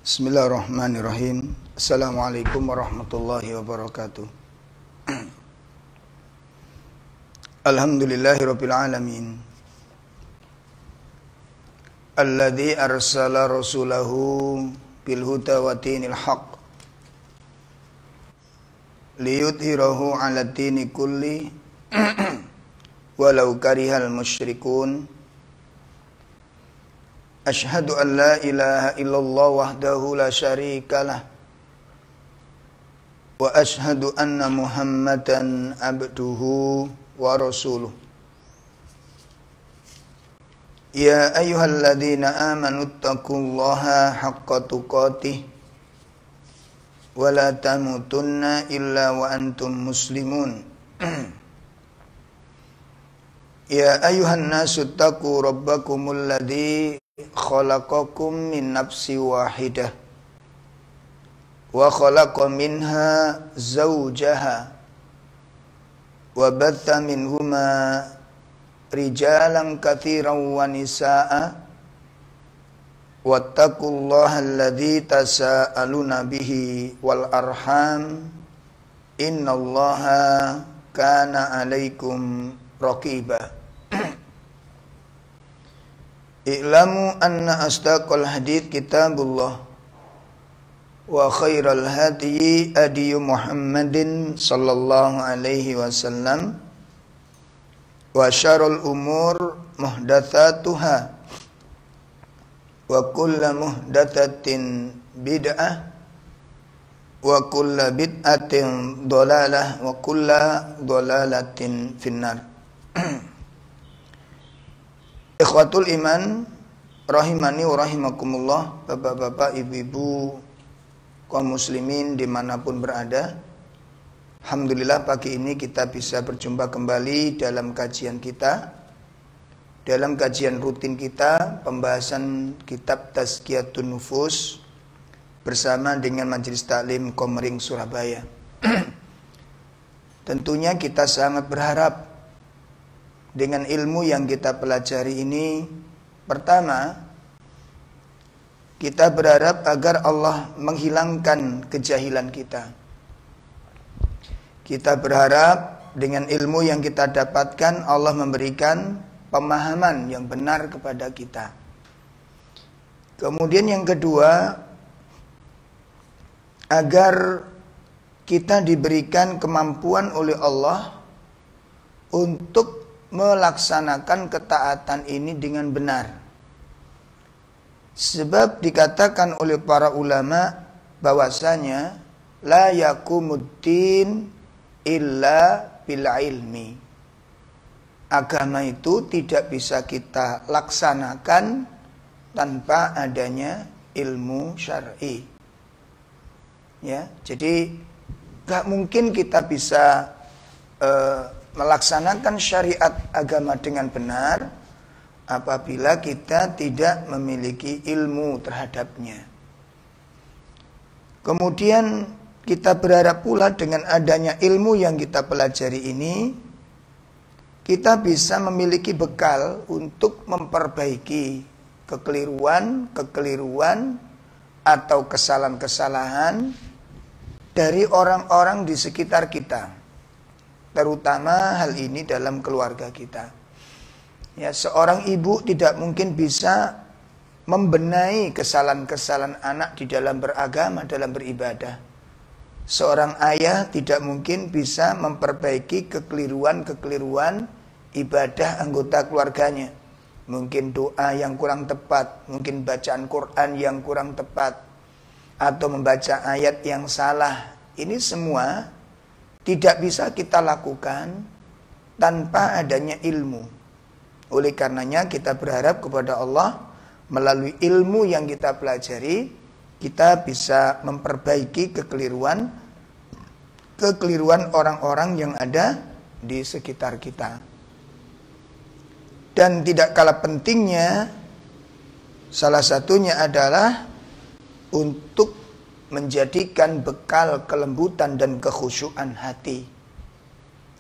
Bismillahirrahmanirrahim. Assalamualaikum warahmatullahi wabarakatuh. Alhamdulillahirabbil alamin. Alladzi arsala rasulahu bil huda wa dinil haqq liyudhhirahu 'ala dini kulli walau karihal musyrikun. Asyhadu an la ilaha illallah wahdahu la syarikalah wa asyhadu anna Muhammadan abduhu wa rasuluh. Ya ayyuhalladzina amanu taqullaha haqqa tuqatih wa la tamutunna illa wa antum muslimun. Ya ayyuhan nasu taqu rabbakumul ladzi khalaqakum min nafsin wahidah wa khalaqa minha zawjaha wa batha minhuma rijalan katsiran wa nisaa'a wattaqullaha alladzi tasaaluna bihi wal arham innallaha kana 'alaikum raqiba. I'lamu anna asdaqal hadits kitabullah wa khairal hadyi hadyu Muhammadin sallallahu alaihi wasallam wa syarrul umur muhdatsatuha wa kullu muhdatsatin bid'ah wa kullu bid'atin dhalalah wa kullu dhalalatin finnar. Ikhwatul iman rahimani wa rahimakumullah, bapak-bapak, ibu-ibu, kaum muslimin dimanapun berada. Alhamdulillah pagi ini kita bisa berjumpa kembali dalam kajian kita, dalam kajian rutin kita, pembahasan kitab Tazkiyatun Nufus bersama dengan Majelis Taklim Komering Surabaya. Tentunya kita sangat berharap dengan ilmu yang kita pelajari ini, pertama, kita berharap agar Allah menghilangkan kejahilan kita. Kita berharap dengan ilmu yang kita dapatkan, Allah memberikan pemahaman yang benar kepada kita. Kemudian yang kedua, agar kita diberikan kemampuan oleh Allah untuk melaksanakan ketaatan ini dengan benar. Sebab dikatakan oleh para ulama bahwasanya la yakumuddin illa bil ilmi. Agama itu tidak bisa kita laksanakan tanpa adanya ilmu syar'i. Ya, jadi gak mungkin kita bisa melaksanakan syariat agama dengan benar apabila kita tidak memiliki ilmu terhadapnya. Kemudian kita berharap pula dengan adanya ilmu yang kita pelajari ini, kita bisa memiliki bekal untuk memperbaiki kekeliruan atau kesalahan-kesalahan dari orang-orang di sekitar kita. Terutama hal ini dalam keluarga kita. Ya, seorang ibu tidak mungkin bisa membenahi kesalahan-kesalahan anak di dalam beragama, dalam beribadah. Seorang ayah tidak mungkin bisa memperbaiki kekeliruan ibadah anggota keluarganya. Mungkin doa yang kurang tepat, mungkin bacaan Quran yang kurang tepat, atau membaca ayat yang salah. Ini semua tidak bisa kita lakukan tanpa adanya ilmu. Oleh karenanya kita berharap kepada Allah melalui ilmu yang kita pelajari, kita bisa memperbaiki kekeliruan orang-orang yang ada di sekitar kita. Dan tidak kalah pentingnya, salah satunya adalah untuk menjadikan bekal kelembutan dan kekhusyuan hati.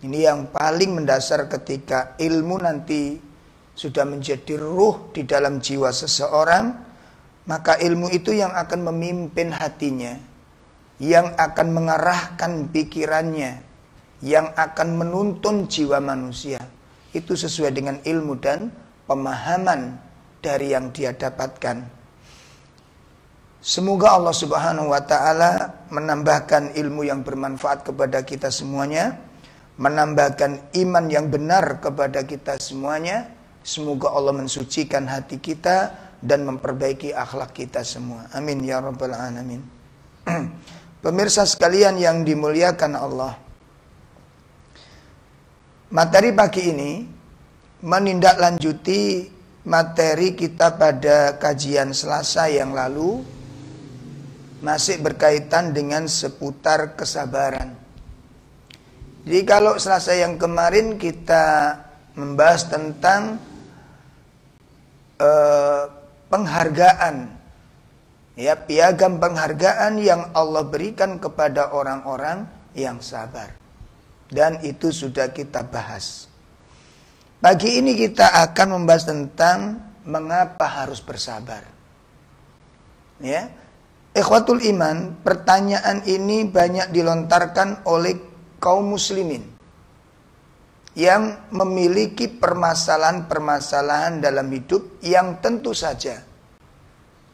Ini yang paling mendasar ketika ilmu nanti sudah menjadi ruh di dalam jiwa seseorang, maka ilmu itu yang akan memimpin hatinya, yang akan mengarahkan pikirannya, yang akan menuntun jiwa manusia. Itu sesuai dengan ilmu dan pemahaman dari yang dia dapatkan. Semoga Allah Subhanahu wa ta'ala menambahkan ilmu yang bermanfaat kepada kita semuanya, menambahkan iman yang benar kepada kita semuanya. Semoga Allah mensucikan hati kita dan memperbaiki akhlak kita semua. Amin ya rabbal alamin. Pemirsa sekalian yang dimuliakan Allah, materi pagi ini menindaklanjuti materi kita pada kajian Selasa yang lalu, masih berkaitan dengan seputar kesabaran. Jadi kalau Selasa yang kemarin kita membahas tentang penghargaan, ya, piagam penghargaan yang Allah berikan kepada orang-orang yang sabar, dan itu sudah kita bahas. Pagi ini kita akan membahas tentang mengapa harus bersabar. Ya, ikhwatul iman, pertanyaan ini banyak dilontarkan oleh kaum muslimin yang memiliki permasalahan-permasalahan dalam hidup yang tentu saja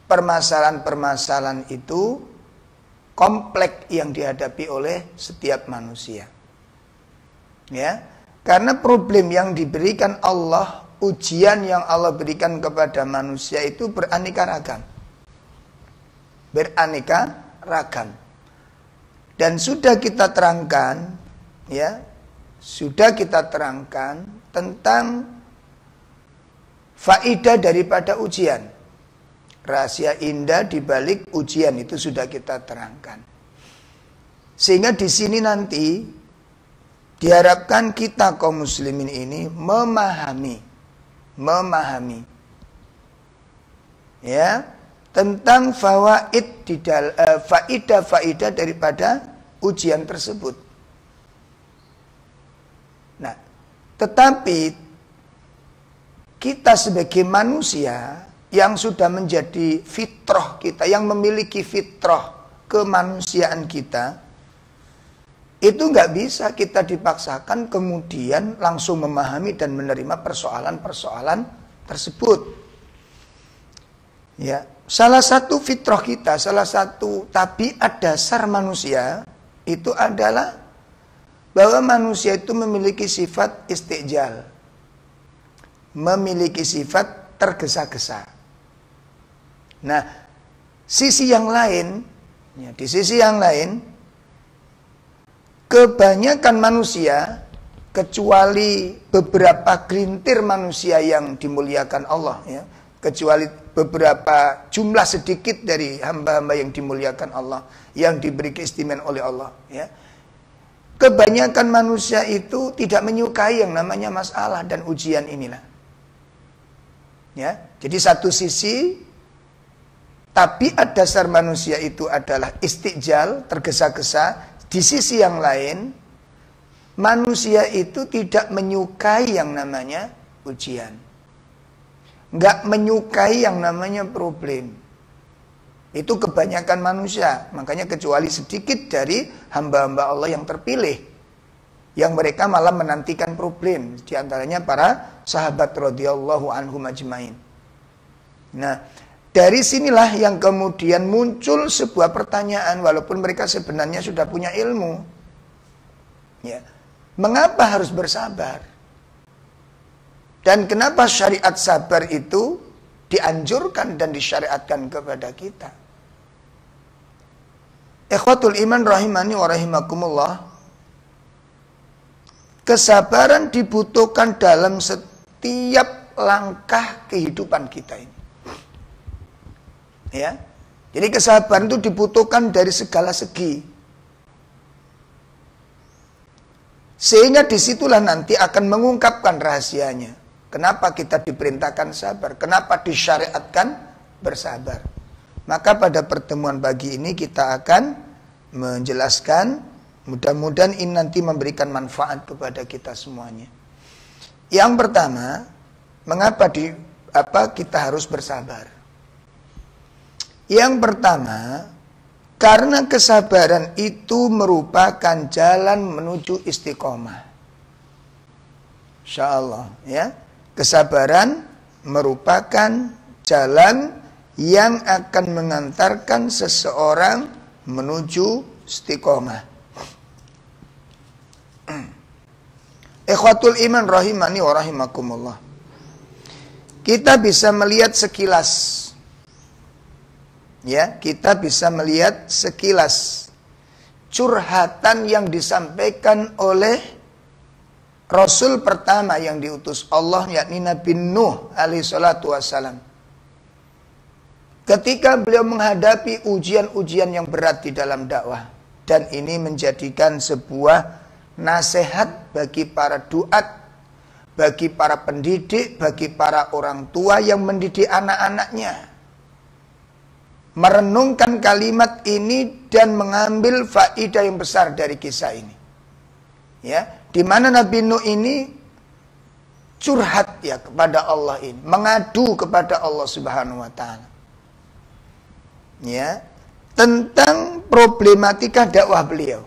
permasalahan-permasalahan itu kompleks yang dihadapi oleh setiap manusia. Ya, karena problem yang diberikan Allah, ujian yang Allah berikan kepada manusia itu beraneka ragam. Beraneka ragam. Dan sudah kita terangkan, ya, sudah kita terangkan tentang faidah daripada ujian. Rahasia indah di balik ujian itu sudah kita terangkan. Sehingga di sini nanti diharapkan kita kaum muslimin ini memahami ya, tentang faidah daripada ujian tersebut. Nah, tetapi kita sebagai manusia yang sudah menjadi fitrah kita, yang memiliki fitrah kemanusiaan kita, itu nggak bisa kita dipaksakan kemudian langsung memahami dan menerima persoalan-persoalan tersebut. Ya, salah satu fitrah kita, salah satu tabiat dasar manusia itu adalah bahwa manusia itu memiliki sifat istijal, memiliki sifat tergesa-gesa. Nah, sisi yang lain, ya, di sisi yang lain, kebanyakan manusia, kecuali beberapa gelintir manusia yang dimuliakan Allah, ya, kecuali beberapa jumlah sedikit dari hamba-hamba yang dimuliakan Allah, yang diberi keistimewaan oleh Allah, ya. Kebanyakan manusia itu tidak menyukai yang namanya masalah dan ujian inilah. Ya, jadi satu sisi tabiat dasar manusia itu adalah istijal, tergesa-gesa. Di sisi yang lain, manusia itu tidak menyukai yang namanya ujian. Nggak menyukai yang namanya problem. Itu kebanyakan manusia. Makanya kecuali sedikit dari hamba-hamba Allah yang terpilih, yang mereka malah menantikan problem. Di antaranya para sahabat radhiyallahu anhum ajmain. Nah, dari sinilah yang kemudian muncul sebuah pertanyaan, walaupun mereka sebenarnya sudah punya ilmu. Ya, mengapa harus bersabar? Dan kenapa syariat sabar itu dianjurkan dan disyariatkan kepada kita? Ikhwatul iman rahimani wa rahimakumullah, kesabaran dibutuhkan dalam setiap langkah kehidupan kita ini. Ya, jadi kesabaran itu dibutuhkan dari segala segi. Sehingga disitulah nanti akan mengungkapkan rahasianya. Kenapa kita diperintahkan sabar? Kenapa disyariatkan bersabar? Maka pada pertemuan pagi ini kita akan menjelaskan, mudah-mudahan ini nanti memberikan manfaat kepada kita semuanya. Yang pertama, mengapa kita harus bersabar? Yang pertama, karena kesabaran itu merupakan jalan menuju istiqomah. Insya Allah, ya. Kesabaran merupakan jalan yang akan mengantarkan seseorang menuju istiqomah. Ikhwatul iman rahimani wa rahimakumullah. Kita bisa melihat sekilas, ya, kita bisa melihat sekilas curhatan yang disampaikan oleh Rasul pertama yang diutus Allah, yakni Nabi Nuh alaihi salatu wassalam. Ketika beliau menghadapi ujian-ujian yang berat di dalam dakwah, dan ini menjadikan sebuah nasihat bagi para duat, bagi para pendidik, bagi para orang tua yang mendidik anak-anaknya, merenungkan kalimat ini dan mengambil faedah yang besar dari kisah ini. Ya, di mana Nabi Nuh ini curhat ya kepada Allah ini, mengadu kepada Allah Subhanahu wa taala. Ya, tentang problematika dakwah beliau.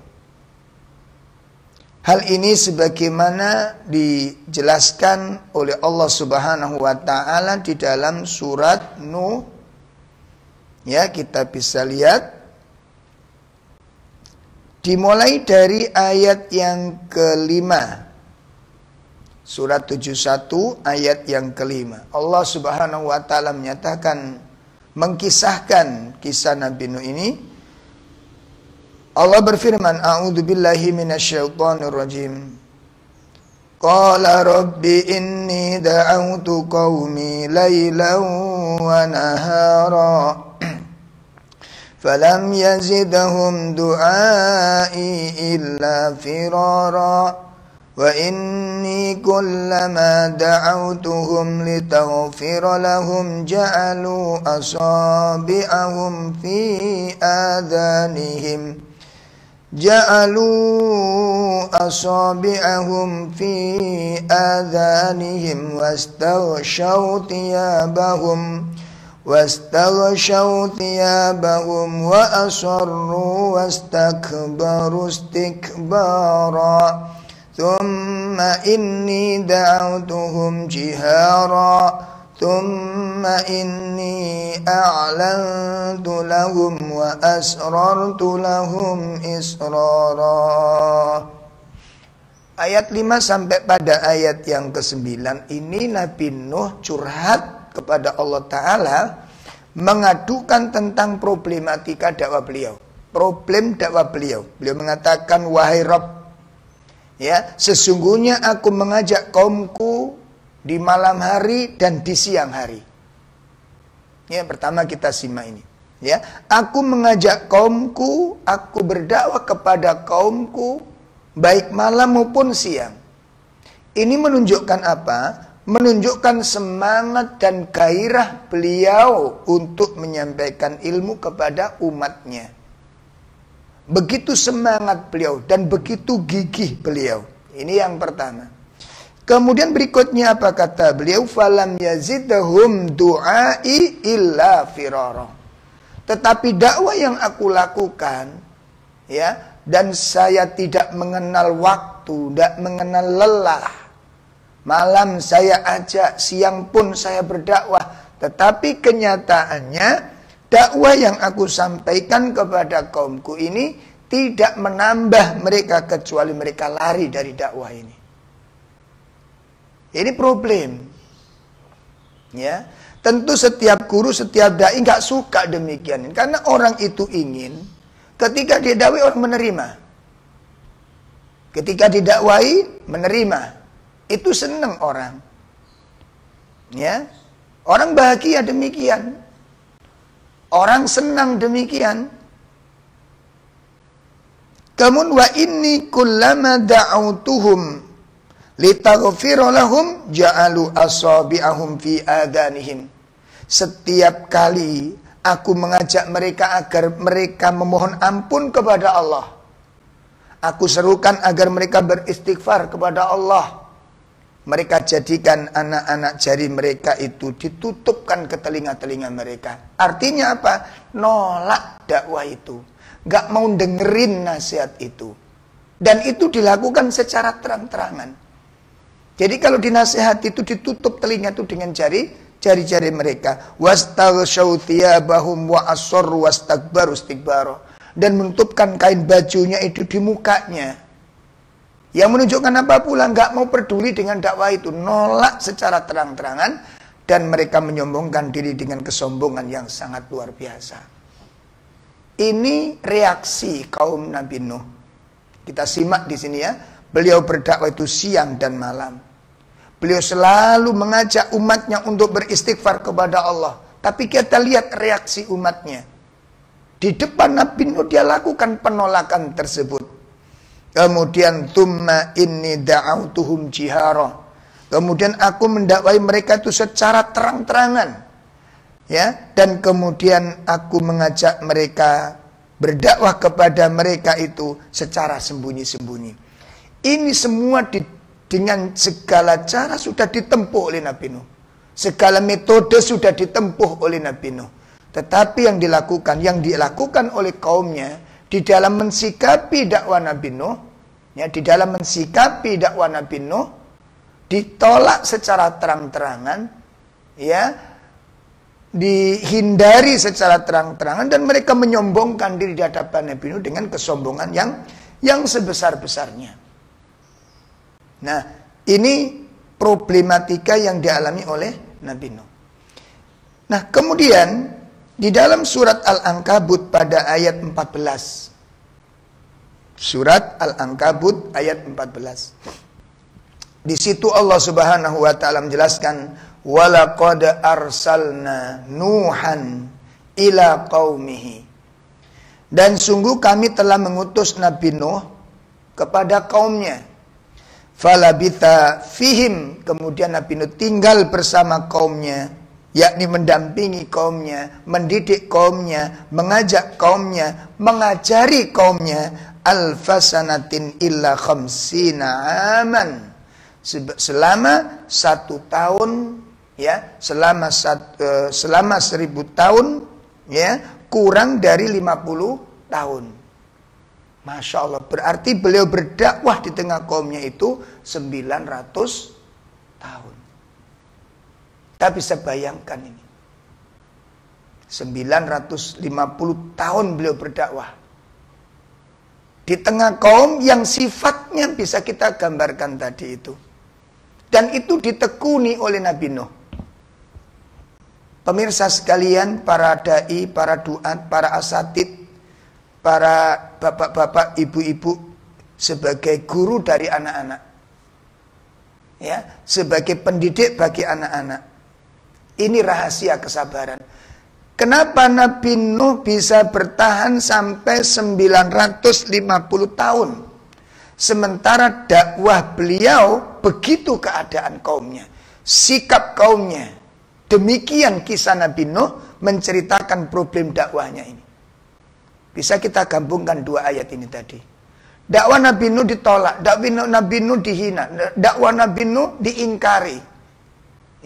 Hal ini sebagaimana dijelaskan oleh Allah Subhanahu wa taala di dalam surat Nuh. Ya, kita bisa lihat dimulai dari ayat yang kelima. Surat 71 ayat yang kelima. Allah Subhanahu wa taala menyatakan, mengkisahkan kisah Nabi Nuh ini. Allah berfirman, A'udzu billahi minasyaitonir rajim. Qala rabbi inni da'awtu qaumi lailan wa nahara falam yazidhum du'ai illa firara wa inni kullama da'awtuhum litaghfira lahum ja'alu asabi'ahum fi adhanihim واستغشوا ثيابهم وأصروا واستكبروا استكبارا ثم إني دعوتهم جهارا ثم إني أعلنت لهم وأسررت لهم إسرارا. Ayat 5 sampai pada ayat yang ke-9 ini Nabi Nuh curhat kepada Allah Ta'ala, mengadukan tentang problematika dakwah beliau, problem dakwah beliau. Beliau mengatakan, wahai Rabb, ya, sesungguhnya aku mengajak kaumku di malam hari dan di siang hari. Ya, pertama kita simak ini. Ya, aku mengajak kaumku, aku berdakwah kepada kaumku baik malam maupun siang. Ini menunjukkan apa? Menunjukkan semangat dan gairah beliau untuk menyampaikan ilmu kepada umatnya. Begitu semangat beliau dan begitu gigih beliau. Ini yang pertama. Kemudian berikutnya apa kata beliau? Falam yazidhum du'ai illa firara. Tetapi dakwah yang aku lakukan, ya, dan saya tidak mengenal waktu, tidak mengenal lelah. Malam saya ajak, siang pun saya berdakwah. Tetapi kenyataannya dakwah yang aku sampaikan kepada kaumku ini tidak menambah mereka kecuali mereka lari dari dakwah ini. Ini problem. Ya, tentu setiap guru, setiap dai nggak suka demikian. Karena orang itu ingin ketika didakwai orang menerima. Ketika didakwai menerima. Itu senang orang. Ya. Orang bahagia demikian. Orang senang demikian. Kemudian wa inni kullama da'autuhum litaghfira lahum ja'alu asabi'ahum fi adanihim. Setiap kali aku mengajak mereka agar mereka memohon ampun kepada Allah, aku serukan agar mereka beristighfar kepada Allah. Mereka jadikan anak-anak jari mereka itu ditutupkan ke telinga-telinga mereka. Artinya apa? Nolak dakwah itu. Gak mau dengerin nasihat itu. Dan itu dilakukan secara terang-terangan. Jadi kalau dinasihat itu ditutup telinga itu dengan jari-jari mereka. Wastaghshaw thiyabahum wa asarru wastakbaru istikbara. Dan menutupkan kain bajunya itu di mukanya. Yang menunjukkan apa pula? Nggak mau peduli dengan dakwah itu. Nolak secara terang-terangan. Dan mereka menyombongkan diri dengan kesombongan yang sangat luar biasa. Ini reaksi kaum Nabi Nuh. Kita simak di sini ya. Beliau berdakwah itu siang dan malam. Beliau selalu mengajak umatnya untuk beristighfar kepada Allah. Tapi kita lihat reaksi umatnya. Di depan Nabi Nuh dia lakukan penolakan tersebut. Kemudian thumma inni da'autuhum jihara. Kemudian aku mendakwai mereka itu secara terang-terangan. Ya, dan kemudian aku mengajak mereka berdakwah kepada mereka itu secara sembunyi-sembunyi. Ini semua dengan segala cara sudah ditempuh oleh Nabi Nuh. Segala metode sudah ditempuh oleh Nabi Nuh. Tetapi yang dilakukan oleh kaumnya di dalam mensikapi dakwah Nabi Nuh, ya, di dalam mensikapi dakwah Nabi Nuh ditolak secara terang-terangan, ya, dihindari secara terang-terangan, dan mereka menyombongkan diri di hadapan Nabi Nuh dengan kesombongan yang sebesar-besarnya. Nah, ini problematika yang dialami oleh Nabi Nuh. Nah, kemudian di dalam surat Al-Ankabut pada ayat 14. Surat Al-Ankabut ayat 14. Di situ Allah Subhanahu wa taala menjelaskan, walaqad arsalna Nuhan ila qaumihi. Dan sungguh kami telah mengutus Nabi Nuh kepada kaumnya. Falabitha fihim, kemudian Nabi Nuh tinggal bersama kaumnya, yakni mendampingi kaumnya, mendidik kaumnya, mengajak kaumnya, mengajari kaumnya alfasanatin illa khamsina aman, selama 1 tahun, ya, selama 1000 tahun, ya, kurang dari 50 tahun. Masya Allah, berarti beliau berdakwah di tengah kaumnya itu 900 tahun. Kita bisa bayangkan ini. 950 tahun beliau berdakwah. Di tengah kaum yang sifatnya bisa kita gambarkan tadi itu. Dan itu ditekuni oleh Nabi Nuh. Pemirsa sekalian, para da'i, para duat, para asatid, para bapak-bapak, ibu-ibu, sebagai guru dari anak-anak. Ya, sebagai pendidik bagi anak-anak. Ini rahasia kesabaran. Kenapa Nabi Nuh bisa bertahan sampai 950 tahun? Sementara dakwah beliau begitu keadaan kaumnya, sikap kaumnya. Demikian kisah Nabi Nuh menceritakan problem dakwahnya ini. Bisa kita gabungkan 2 ayat ini tadi. Dakwah Nabi Nuh ditolak, dakwah Nabi Nuh dihina, dakwah Nabi Nuh diingkari.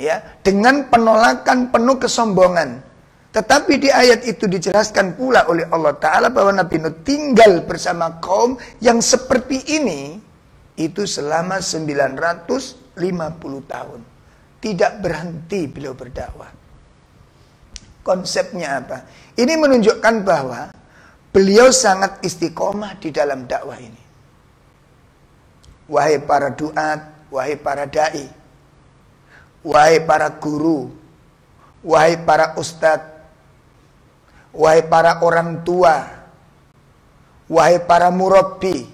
Ya, dengan penolakan penuh kesombongan. Tetapi di ayat itu dijelaskan pula oleh Allah Ta'ala bahwa Nabi Nuh tinggal bersama kaum yang seperti ini itu selama 950 tahun. Tidak berhenti beliau berdakwah. Konsepnya apa? Ini menunjukkan bahwa beliau sangat istiqomah di dalam dakwah ini. Wahai para duat, wahai para da'i, wahai para guru, wahai para ustadz, wahai para orang tua, wahai para murabbi,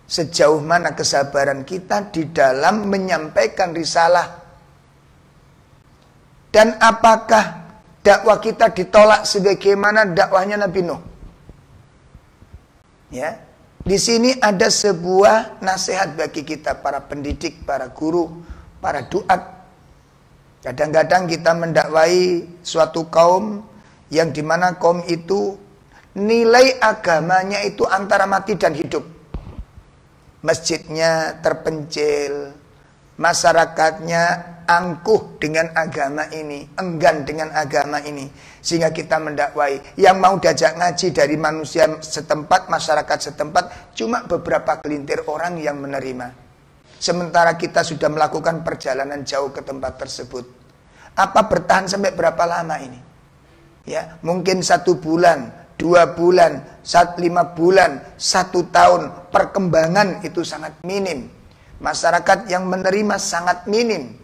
sejauh mana kesabaran kita di dalam menyampaikan risalah? Dan apakah dakwah kita ditolak sebagaimana dakwahnya Nabi Nuh? Ya, di sini ada sebuah nasihat bagi kita, para pendidik, para guru, para duat. Kadang-kadang kita mendakwai suatu kaum yang dimana kaum itu nilai agamanya itu antara mati dan hidup. Masjidnya terpencil, masyarakatnya angkuh dengan agama ini, enggan dengan agama ini, sehingga kita mendakwai. Yang mau diajak ngaji dari manusia setempat, masyarakat setempat, cuma beberapa gelintir orang yang menerima. Sementara kita sudah melakukan perjalanan jauh ke tempat tersebut. Apa bertahan sampai berapa lama ini? Ya, mungkin 1 bulan, 2 bulan, 5 bulan, 1 tahun. Perkembangan itu sangat minim. Masyarakat yang menerima sangat minim.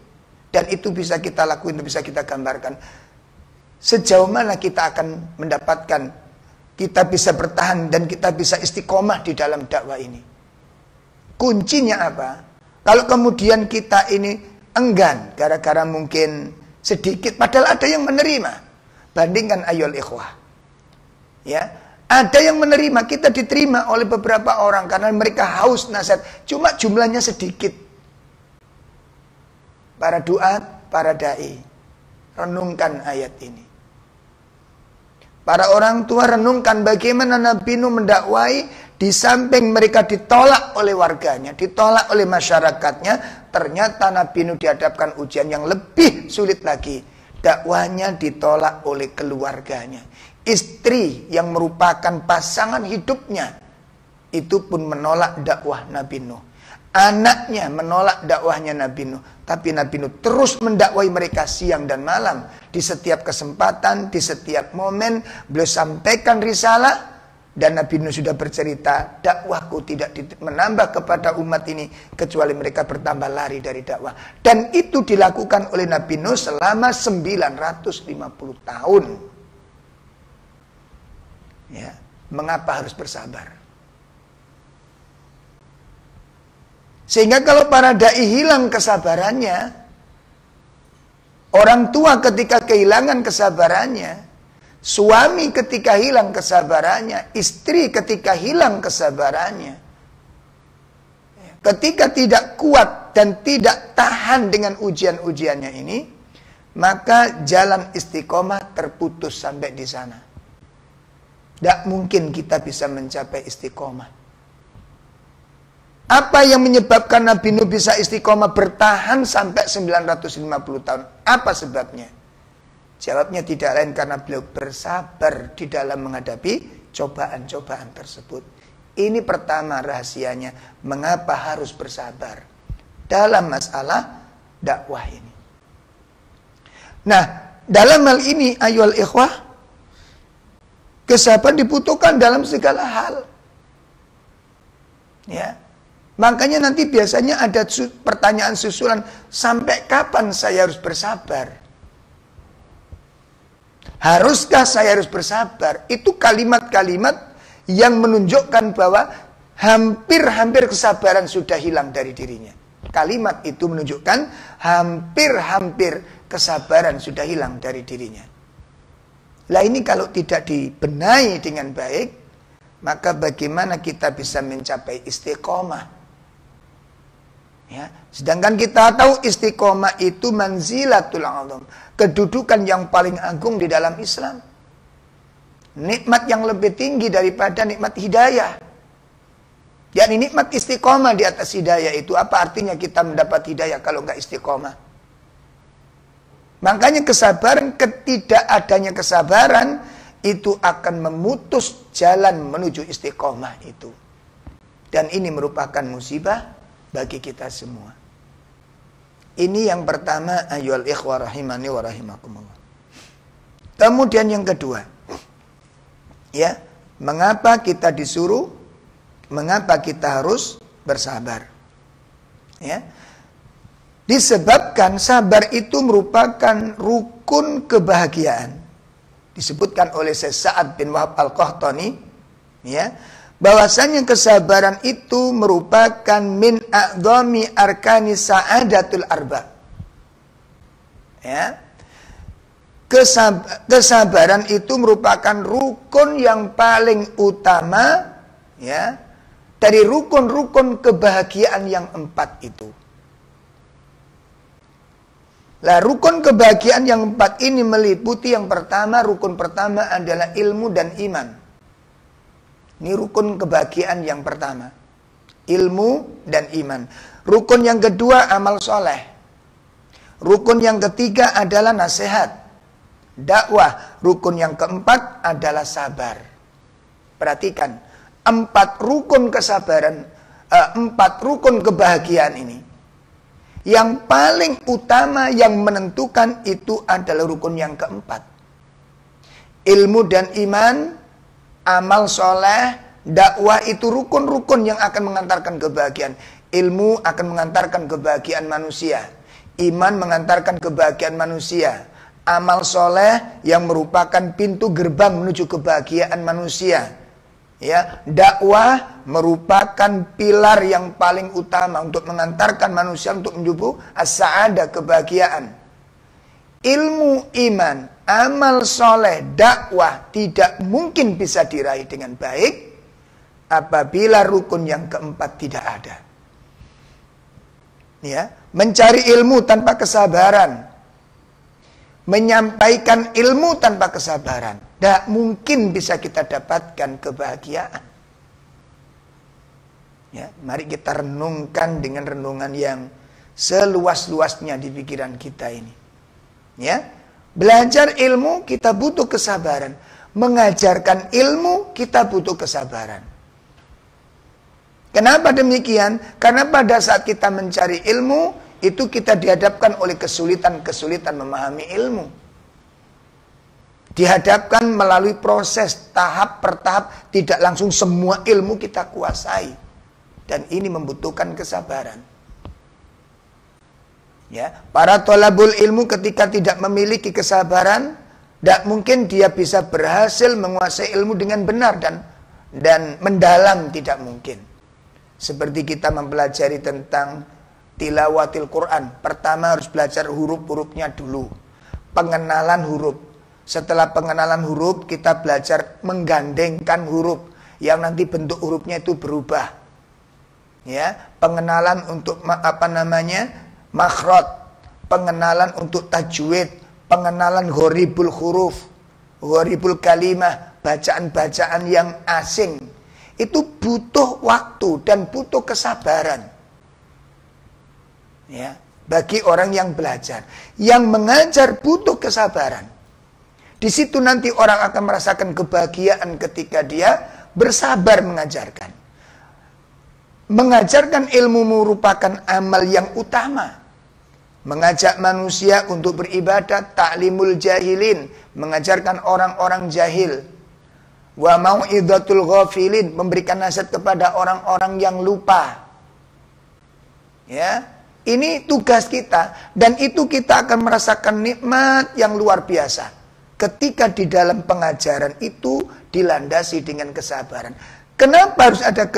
Dan itu bisa kita lakuin, bisa kita gambarkan. Sejauh mana kita akan mendapatkan, kita bisa bertahan dan kita bisa istiqomah di dalam dakwah ini. Kuncinya apa? Kalau kemudian kita ini enggan, gara-gara mungkin sedikit, padahal ada yang menerima. Bandingkan ayol ikhwah. Ya, ada yang menerima, kita diterima oleh beberapa orang karena mereka haus nasihat, cuma jumlahnya sedikit. Para duat, para dai, renungkan ayat ini. Para orang tua renungkan bagaimana Nabi Nuh mendakwai, di samping mereka ditolak oleh warganya, ditolak oleh masyarakatnya, ternyata Nabi Nuh dihadapkan ujian yang lebih sulit lagi. Dakwahnya ditolak oleh keluarganya. Istri yang merupakan pasangan hidupnya itu pun menolak dakwah Nabi Nuh. Anaknya menolak dakwahnya Nabi Nuh. Tapi Nabi Nuh terus mendakwai mereka siang dan malam. Di setiap kesempatan, di setiap momen, beliau sampaikan risalah. Dan Nabi Nuh sudah bercerita, dakwahku tidak menambah kepada umat ini kecuali mereka bertambah lari dari dakwah. Dan itu dilakukan oleh Nabi Nuh selama 950 tahun. Ya, mengapa harus bersabar? Sehingga kalau para dai hilang kesabarannya, orang tua ketika kehilangan kesabarannya, suami ketika hilang kesabarannya, istri ketika hilang kesabarannya, ketika tidak kuat dan tidak tahan dengan ujian-ujiannya ini, maka jalan istiqomah terputus sampai di sana. Tidak mungkin kita bisa mencapai istiqomah. Apa yang menyebabkan Nabi Nuh bisa istiqomah bertahan sampai 950 tahun? Apa sebabnya? Jawabnya tidak lain karena beliau bersabar di dalam menghadapi cobaan-cobaan tersebut. Ini pertama rahasianya, mengapa harus bersabar dalam masalah dakwah ini. Nah, dalam hal ini ayyuhal ikhwah, kesabaran dibutuhkan dalam segala hal. Ya. Makanya nanti biasanya ada pertanyaan susulan, sampai kapan saya harus bersabar? Haruskah saya harus bersabar? Itu kalimat-kalimat yang menunjukkan bahwa hampir-hampir kesabaran sudah hilang dari dirinya. Kalimat itu menunjukkan hampir-hampir kesabaran sudah hilang dari dirinya. Lah ini kalau tidak dibenahi dengan baik, maka bagaimana kita bisa mencapai istiqomah? Ya, sedangkan kita tahu istiqomah itu manzilatul azam, kedudukan yang paling agung di dalam Islam. Nikmat yang lebih tinggi daripada nikmat hidayah. yakni nikmat istiqomah di atas hidayah itu. Apa artinya kita mendapat hidayah kalau nggak istiqomah? Makanya kesabaran, ketidakadanya kesabaran itu akan memutus jalan menuju istiqomah itu. Dan ini merupakan musibah bagi kita semua. Ini yang pertama, ayyuhal ikhwah rahimani wa rahimakumullah. Kemudian yang kedua, ya, mengapa kita disuruh, mengapa kita harus bersabar? Ya. Disebabkan sabar itu merupakan rukun kebahagiaan. Disebutkan oleh Syekh Sa'ad bin Wahab Al-Qahtani, ya, bahwasanya kesabaran itu merupakan min a'dhami arkani sa'adatul arba. Ya. Kesabaran itu merupakan rukun yang paling utama, ya, dari rukun-rukun kebahagiaan yang 4 itu. Lah, rukun kebahagiaan yang 4 ini meliputi yang pertama, rukun pertama adalah ilmu dan iman. Ini rukun kebahagiaan yang pertama. ilmu dan iman. Rukun yang kedua amal soleh. Rukun yang ketiga adalah nasihat, dakwah. Rukun yang keempat adalah sabar. Perhatikan, 4 rukun kesabaran, 4 rukun kebahagiaan ini. Yang paling utama yang menentukan itu adalah rukun yang keempat. Ilmu dan iman, amal soleh, dakwah itu rukun-rukun yang akan mengantarkan kebahagiaan. Ilmu akan mengantarkan kebahagiaan manusia. Iman mengantarkan kebahagiaan manusia. Amal soleh yang merupakan pintu gerbang menuju kebahagiaan manusia. Ya, dakwah merupakan pilar yang paling utama untuk mengantarkan manusia untuk menuju as-sa'adah, kebahagiaan. Ilmu, iman, amal soleh, dakwah tidak mungkin bisa diraih dengan baik apabila rukun yang keempat tidak ada. Ya, mencari ilmu tanpa kesabaran, menyampaikan ilmu tanpa kesabaran, tidak mungkin bisa kita dapatkan kebahagiaan. Ya, mari kita renungkan dengan renungan yang seluas-luasnya di pikiran kita ini. Ya, belajar ilmu kita butuh kesabaran, mengajarkan ilmu kita butuh kesabaran. Kenapa demikian? Karena pada saat kita mencari ilmu, itu kita dihadapkan oleh kesulitan-kesulitan memahami ilmu. Dihadapkan melalui proses tahap per tahap, tidak langsung semua ilmu kita kuasai. Dan ini membutuhkan kesabaran. Ya, para thalabul ilmu ketika tidak memiliki kesabaran, tidak mungkin dia bisa berhasil menguasai ilmu dengan benar dan mendalam, tidak mungkin. Seperti kita mempelajari tentang tilawatil Quran. Pertama harus belajar huruf-hurufnya dulu. Pengenalan huruf. Setelah pengenalan huruf, kita belajar menggandengkan huruf yang nanti bentuk hurufnya itu berubah. Ya, pengenalan untuk makhraj, pengenalan untuk tajwid, pengenalan gharibul huruf, gharibul kalimah, bacaan-bacaan yang asing. Itu butuh waktu dan butuh kesabaran. Ya, bagi orang yang belajar, yang mengajar butuh kesabaran. Di situ nanti orang akan merasakan kebahagiaan ketika dia bersabar mengajarkan. Mengajarkan ilmu merupakan amal yang utama. Mengajak manusia untuk beribadah, ta'limul jahilin, mengajarkan orang-orang jahil. Wa mau'izatul ghafilin, memberikan nasihat kepada orang-orang yang lupa. Ya, ini tugas kita, dan itu kita akan merasakan nikmat yang luar biasa ketika di dalam pengajaran itu dilandasi dengan kesabaran. Kenapa harus ada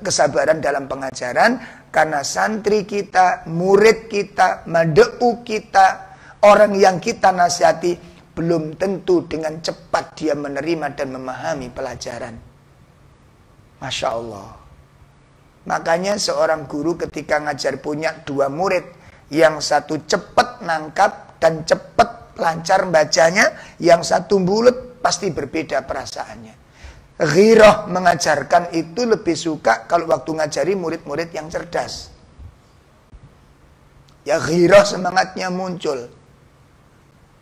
kesabaran dalam pengajaran? Karena santri kita, murid kita, mad'u kita, orang yang kita nasihati belum tentu dengan cepat dia menerima dan memahami pelajaran. Masya Allah. Makanya seorang guru ketika ngajar punya 2 murid, yang satu cepat nangkap dan cepat lancar bacanya, yang satu bulet, pasti berbeda perasaannya. Ghirah mengajarkan itu lebih suka kalau waktu ngajari murid-murid yang cerdas. Ya, ghirah semangatnya muncul.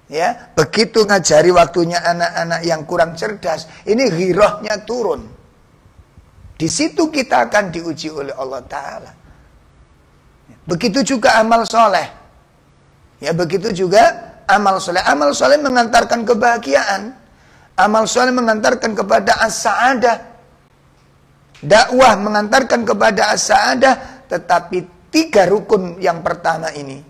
Ya, begitu ngajari waktunya anak-anak yang kurang cerdas, ini ghirahnya turun. Di situ kita akan diuji oleh Allah Ta'ala. Begitu juga amal soleh. Ya, begitu juga amal soleh. Amal soleh mengantarkan kebahagiaan. Amal soleh mengantarkan kepada as-sa'adah. Dakwah mengantarkan kepada as-sa'adah. Tetapi 3 rukun yang pertama ini,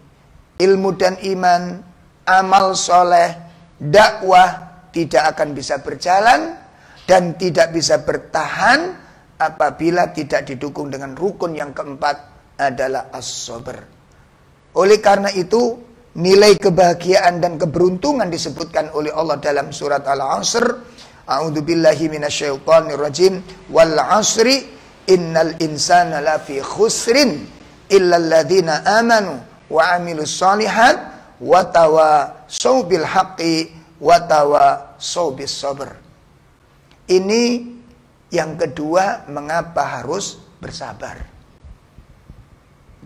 ilmu dan iman, amal soleh, dakwah, tidak akan bisa berjalan dan tidak bisa bertahan apabila tidak didukung dengan rukun yang keempat adalah as-sabr. Oleh karena itu, nilai kebahagiaan dan keberuntungan disebutkan oleh Allah dalam surat Al-Asr. A'udzubillahi minasyaitonirrajim. Wal 'asri innal insana lafi khusrin illal ladzina amanu wa 'amilus shalihat wa tawassaw bil haqqi wa tawassaw bis sabr. Ini yang kedua, mengapa harus bersabar.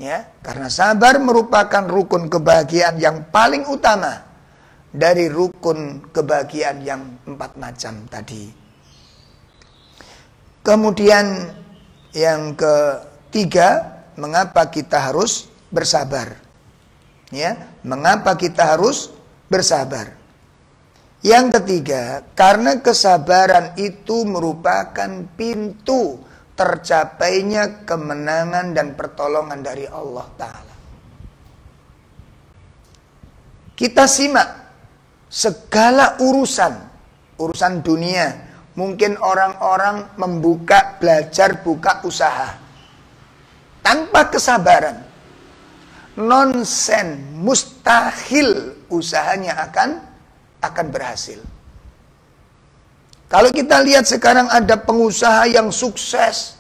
Ya, karena sabar merupakan rukun kebahagiaan yang paling utama dari rukun kebahagiaan yang 4 macam tadi. Kemudian yang ketiga, mengapa kita harus bersabar? Ya, mengapa kita harus bersabar? Yang ketiga, karena kesabaran itu merupakan pintu tercapainya kemenangan dan pertolongan dari Allah Ta'ala. Kita simak segala urusan dunia. Mungkin orang-orang belajar buka usaha tanpa kesabaran, nonsen, mustahil usahanya akan berhasil. Kalau kita lihat sekarang ada pengusaha yang sukses,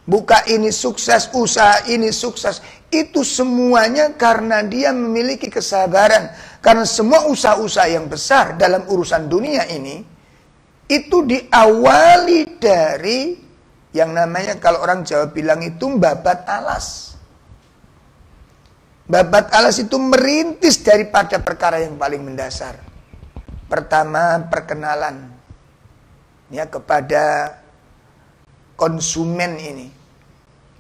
buka ini sukses, usaha ini sukses, itu semuanya karena dia memiliki kesabaran. Karena semua usaha-usaha yang besar dalam urusan dunia ini, itu diawali dari yang namanya, kalau orang Jawa bilang itu babat alas. Babat alas itu merintis daripada perkara yang paling mendasar. Pertama, perkenalan ya kepada konsumen ini.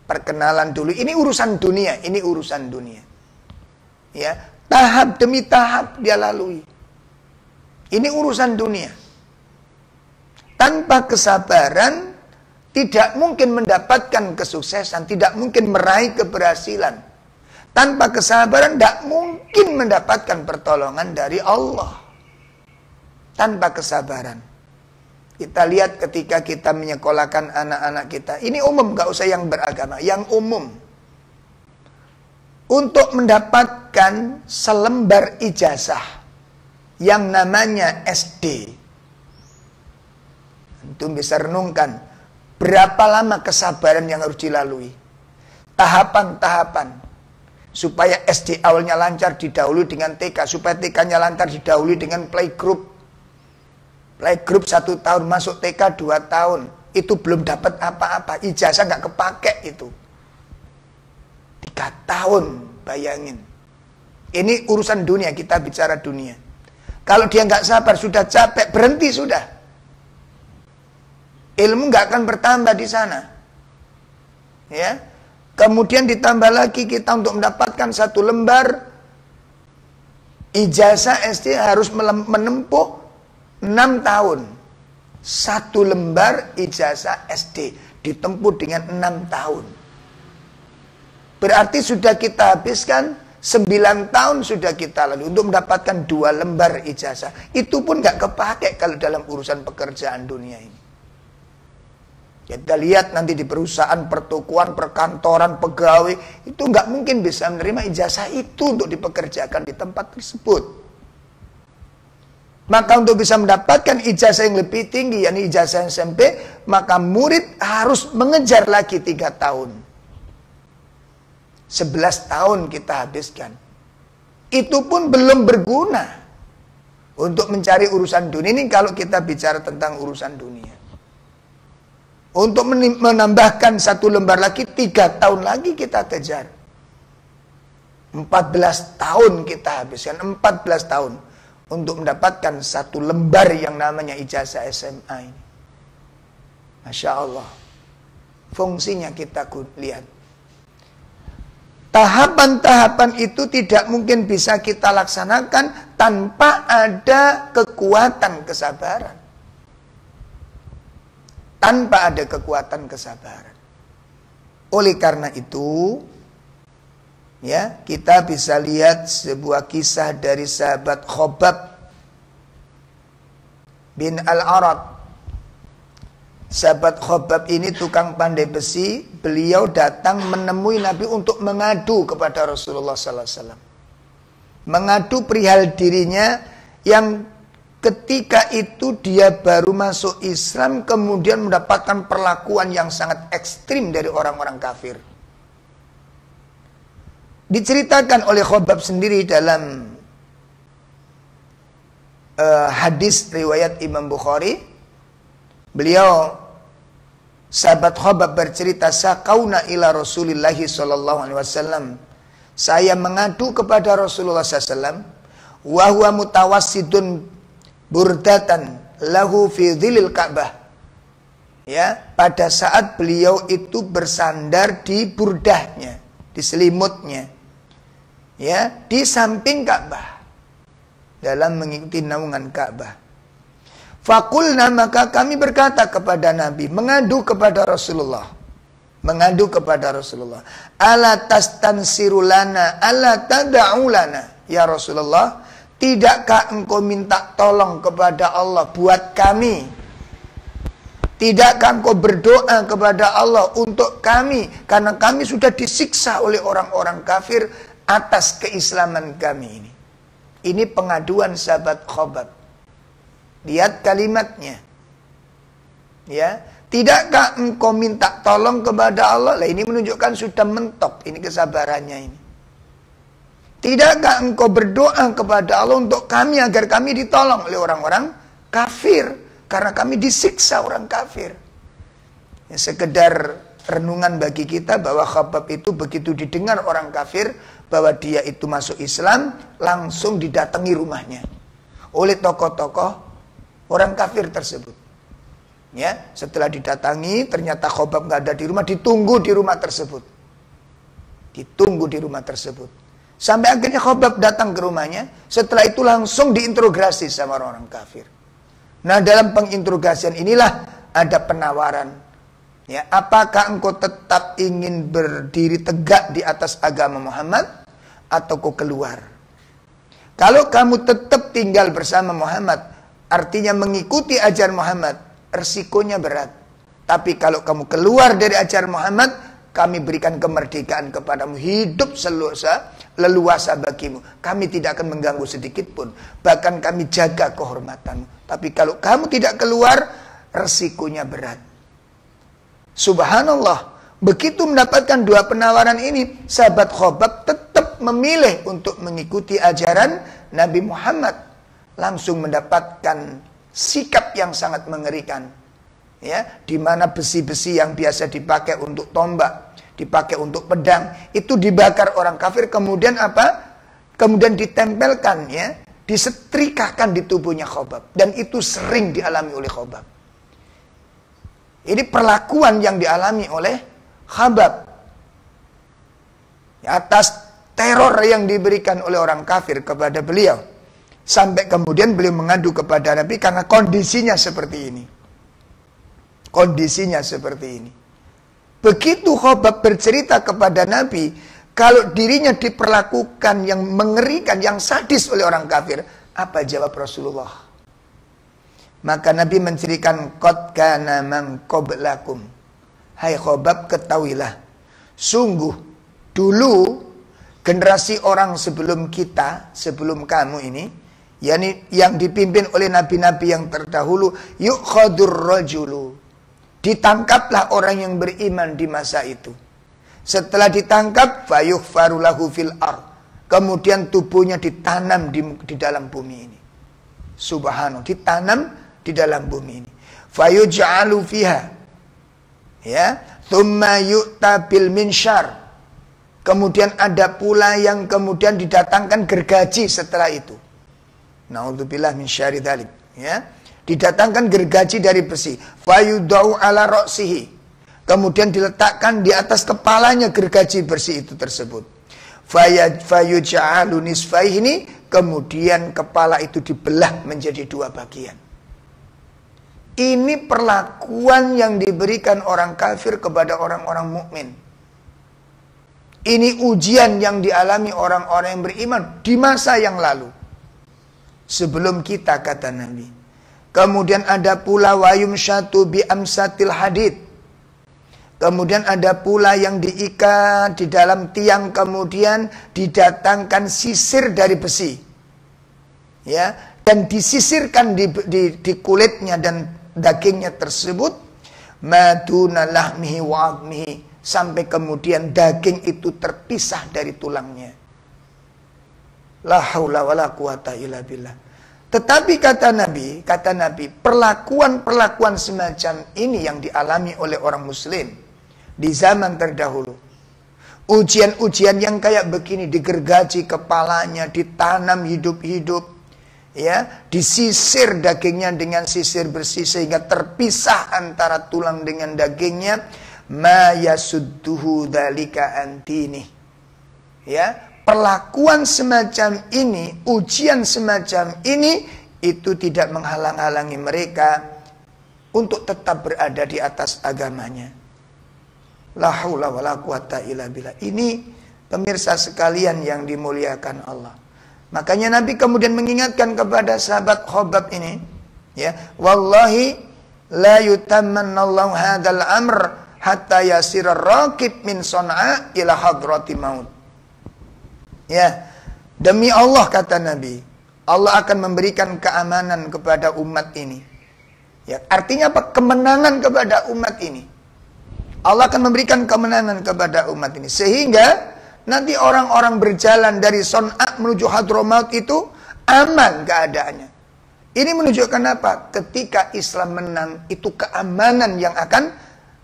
Perkenalan dulu. Ini urusan dunia, ini urusan dunia. Ya, tahap demi tahap dia lalui. Ini urusan dunia. Tanpa kesabaran tidak mungkin mendapatkan kesuksesan, tidak mungkin meraih keberhasilan. Tanpa kesabaran tidak mungkin mendapatkan pertolongan dari Allah. Tanpa kesabaran. Kita lihat ketika kita menyekolahkan anak-anak kita. Ini umum, gak usah yang beragama. Yang umum. Untuk mendapatkan selembar ijazah yang namanya SD. Itu bisa renungkan. Berapa lama kesabaran yang harus dilalui. Tahapan-tahapan. Supaya SD awalnya lancar didahului dengan TK. Supaya TK-nya lancar didahului dengan playgroup. Playgroup 1 tahun, masuk TK 2 tahun. Itu belum dapat apa-apa. Ijazah nggak kepake itu. 3 tahun, bayangin. Ini urusan dunia, kita bicara dunia. Kalau dia nggak sabar, sudah capek, berhenti sudah. Ilmu nggak akan bertambah di sana. Ya. Kemudian ditambah lagi kita untuk mendapatkan 1 lembar ijazah SD harus menempuh 6 tahun. 1 lembar ijazah SD ditempuh dengan 6 tahun. Berarti sudah kita habiskan 9 tahun sudah kita lalui untuk mendapatkan 2 lembar ijazah. Itu pun gak kepake kalau dalam urusan pekerjaan dunia ini. Kita lihat nanti di perusahaan, pertokoan, perkantoran, pegawai, itu gak mungkin bisa menerima ijazah itu untuk dipekerjakan di tempat tersebut. Maka untuk bisa mendapatkan ijazah yang lebih tinggi, yakni ijazah SMP, maka murid harus mengejar lagi 3 tahun. 11 tahun kita habiskan. Itu pun belum berguna untuk mencari urusan dunia. Ini kalau kita bicara tentang urusan dunia. Untuk menambahkan 1 lembar lagi, 3 tahun lagi kita kejar. 14 tahun kita habiskan, 14 tahun. Untuk mendapatkan 1 lembar yang namanya ijazah SMA ini. Masya Allah. Fungsinya kita lihat. Tahapan-tahapan itu tidak mungkin bisa kita laksanakan tanpa ada kekuatan kesabaran. Tanpa ada kekuatan kesabaran. Oleh karena itu, ya, kita bisa lihat sebuah kisah dari sahabat Khobab bin Al-Arad. Sahabat Khobab ini tukang pandai besi. Beliau datang menemui Nabi untuk mengadu kepada Rasulullah SAW. Mengadu perihal dirinya yang ketika itu dia baru masuk Islam, kemudian mendapatkan perlakuan yang sangat ekstrim dari orang-orang kafir. Diceritakan oleh Khobab sendiri dalam hadis riwayat Imam Bukhari. Beliau Sahabat Khabbab bercerita, saqauna ila Rasulillah sallallahu alaihi wasallam. Saya mengadu kepada Rasulullah SAW. Wa huwa mutawassidun burdatan lahu fi dhilil Ka'bah. Ya, pada saat beliau itu bersandar di burdahnya, di selimutnya. Ya, di samping Ka'bah. Dalam mengikuti naungan Ka'bah. Fakulna, maka kami berkata kepada Nabi, mengadu kepada Rasulullah. Mengadu kepada Rasulullah. Ala tastansirulana, ala tada'ulana. Ya Rasulullah, tidakkah engkau minta tolong kepada Allah buat kami? Tidakkah engkau berdoa kepada Allah untuk kami? Karena kami sudah disiksa oleh orang-orang kafir atas keislaman kami ini. Ini pengaduan sahabat Khabbab. Lihat kalimatnya. Ya, tidakkah engkau minta tolong kepada Allah? Lah ini menunjukkan sudah mentok ini kesabarannya ini. Tidakkah engkau berdoa kepada Allah untuk kami agar kami ditolong oleh orang-orang kafir karena kami disiksa orang kafir. Ya, sekedar renungan bagi kita bahwa Khabbab itu begitu didengar orang kafir bahwa dia itu masuk Islam, langsung didatangi rumahnya oleh tokoh-tokoh orang kafir tersebut. Ya, setelah didatangi ternyata Khabbab nggak ada di rumah, ditunggu di rumah tersebut. Ditunggu di rumah tersebut. Sampai akhirnya Khabbab datang ke rumahnya, setelah itu langsung diinterogasi sama orang kafir. Nah, dalam penginterogasian inilah ada penawaran. Ya, apakah engkau tetap ingin berdiri tegak di atas agama Muhammad atau kau keluar? Kalau kamu tetap tinggal bersama Muhammad, artinya mengikuti ajaran Muhammad, resikonya berat. Tapi kalau kamu keluar dari ajaran Muhammad, kami berikan kemerdekaan kepadamu, hidup leluasa bagimu. Kami tidak akan mengganggu sedikit pun, bahkan kami jaga kehormatanmu. Tapi kalau kamu tidak keluar, resikonya berat. Subhanallah, begitu mendapatkan dua penawaran ini, sahabat Khabbab tetap memilih untuk mengikuti ajaran Nabi Muhammad. Langsung mendapatkan sikap yang sangat mengerikan. Ya, di mana besi-besi yang biasa dipakai untuk tombak, dipakai untuk pedang, itu dibakar orang kafir, kemudian apa? Kemudian ditempelkan, ya, disetrikakan di tubuhnya Khabbab, dan itu sering dialami oleh Khabbab. Ini perlakuan yang dialami oleh Khabbab atas teror yang diberikan oleh orang kafir kepada beliau. Sampai kemudian beliau mengadu kepada Nabi karena kondisinya seperti ini. Kondisinya seperti ini. Begitu Khabbab bercerita kepada Nabi, kalau dirinya diperlakukan yang mengerikan, yang sadis oleh orang kafir, apa jawab Rasulullah? Maka Nabi menceritakan, qad kana man qablakum. Hai Khabbab, ketahuilah, sungguh dulu generasi orang sebelum kita, sebelum kamu ini, yakni yang dipimpin oleh nabi-nabi yang terdahulu, yu'khadur rajulu, ditangkaplah orang yang beriman di masa itu. Setelah ditangkap, fayughfaru lahu fil ard, kemudian tubuhnya ditanam di dalam bumi ini. Subhanallah, ditanam di dalam bumi ini. Fayuj'alu fiha, ya, thumma yu'ta bil minsyar, kemudian ada pula yang kemudian didatangkan gergaji setelah itu. Na'udzubillah min syarri dzalik, ya. Didatangkan gergaji dari besi. Fayudau ala ra'sihi, kemudian diletakkan di atas kepalanya gergaji besi itu tersebut. Fayuj'alu nisfaini, kemudian kepala itu dibelah menjadi dua bagian. Ini perlakuan yang diberikan orang kafir kepada orang-orang mukmin. Ini ujian yang dialami orang-orang yang beriman di masa yang lalu. Sebelum kita, kata Nabi. Kemudian ada pula wayum syatu bi amsatil hadid. Kemudian ada pula yang diikat di dalam tiang, kemudian didatangkan sisir dari besi. Ya, dan disisirkan di kulitnya dan dagingnya tersebut, maduna lahmihi wa admihi, sampai kemudian daging itu terpisah dari tulangnya. La haula wala quwata illa billah. Tetapi kata Nabi, perlakuan-perlakuan semacam ini yang dialami oleh orang muslim di zaman terdahulu. Ujian-ujian yang kayak begini, digergaji kepalanya, ditanam hidup-hidup, ya, disisir dagingnya dengan sisir bersih sehingga terpisah antara tulang dengan dagingnya, ma yasudduhu dzalika antini. Ya, perlakuan semacam ini, ujian semacam ini, itu tidak menghalang-halangi mereka untuk tetap berada di atas agamanya. La haula wala quwata illa billah. Ini pemirsa sekalian yang dimuliakan Allah. Makanya Nabi kemudian mengingatkan kepada sahabat Khobab ini, ya, wallahi la yutammannallahu hadzal amr hatta yasira raqib min Son'a ila hadrati maut. Ya, demi Allah kata Nabi, Allah akan memberikan keamanan kepada umat ini. Ya, artinya apa? Kemenangan kepada umat ini. Allah akan memberikan kemenangan kepada umat ini. Sehingga nanti orang-orang berjalan dari Son'a menuju Hadramaut itu aman keadaannya. Ini menunjukkan apa? Ketika Islam menang, itu keamanan yang akan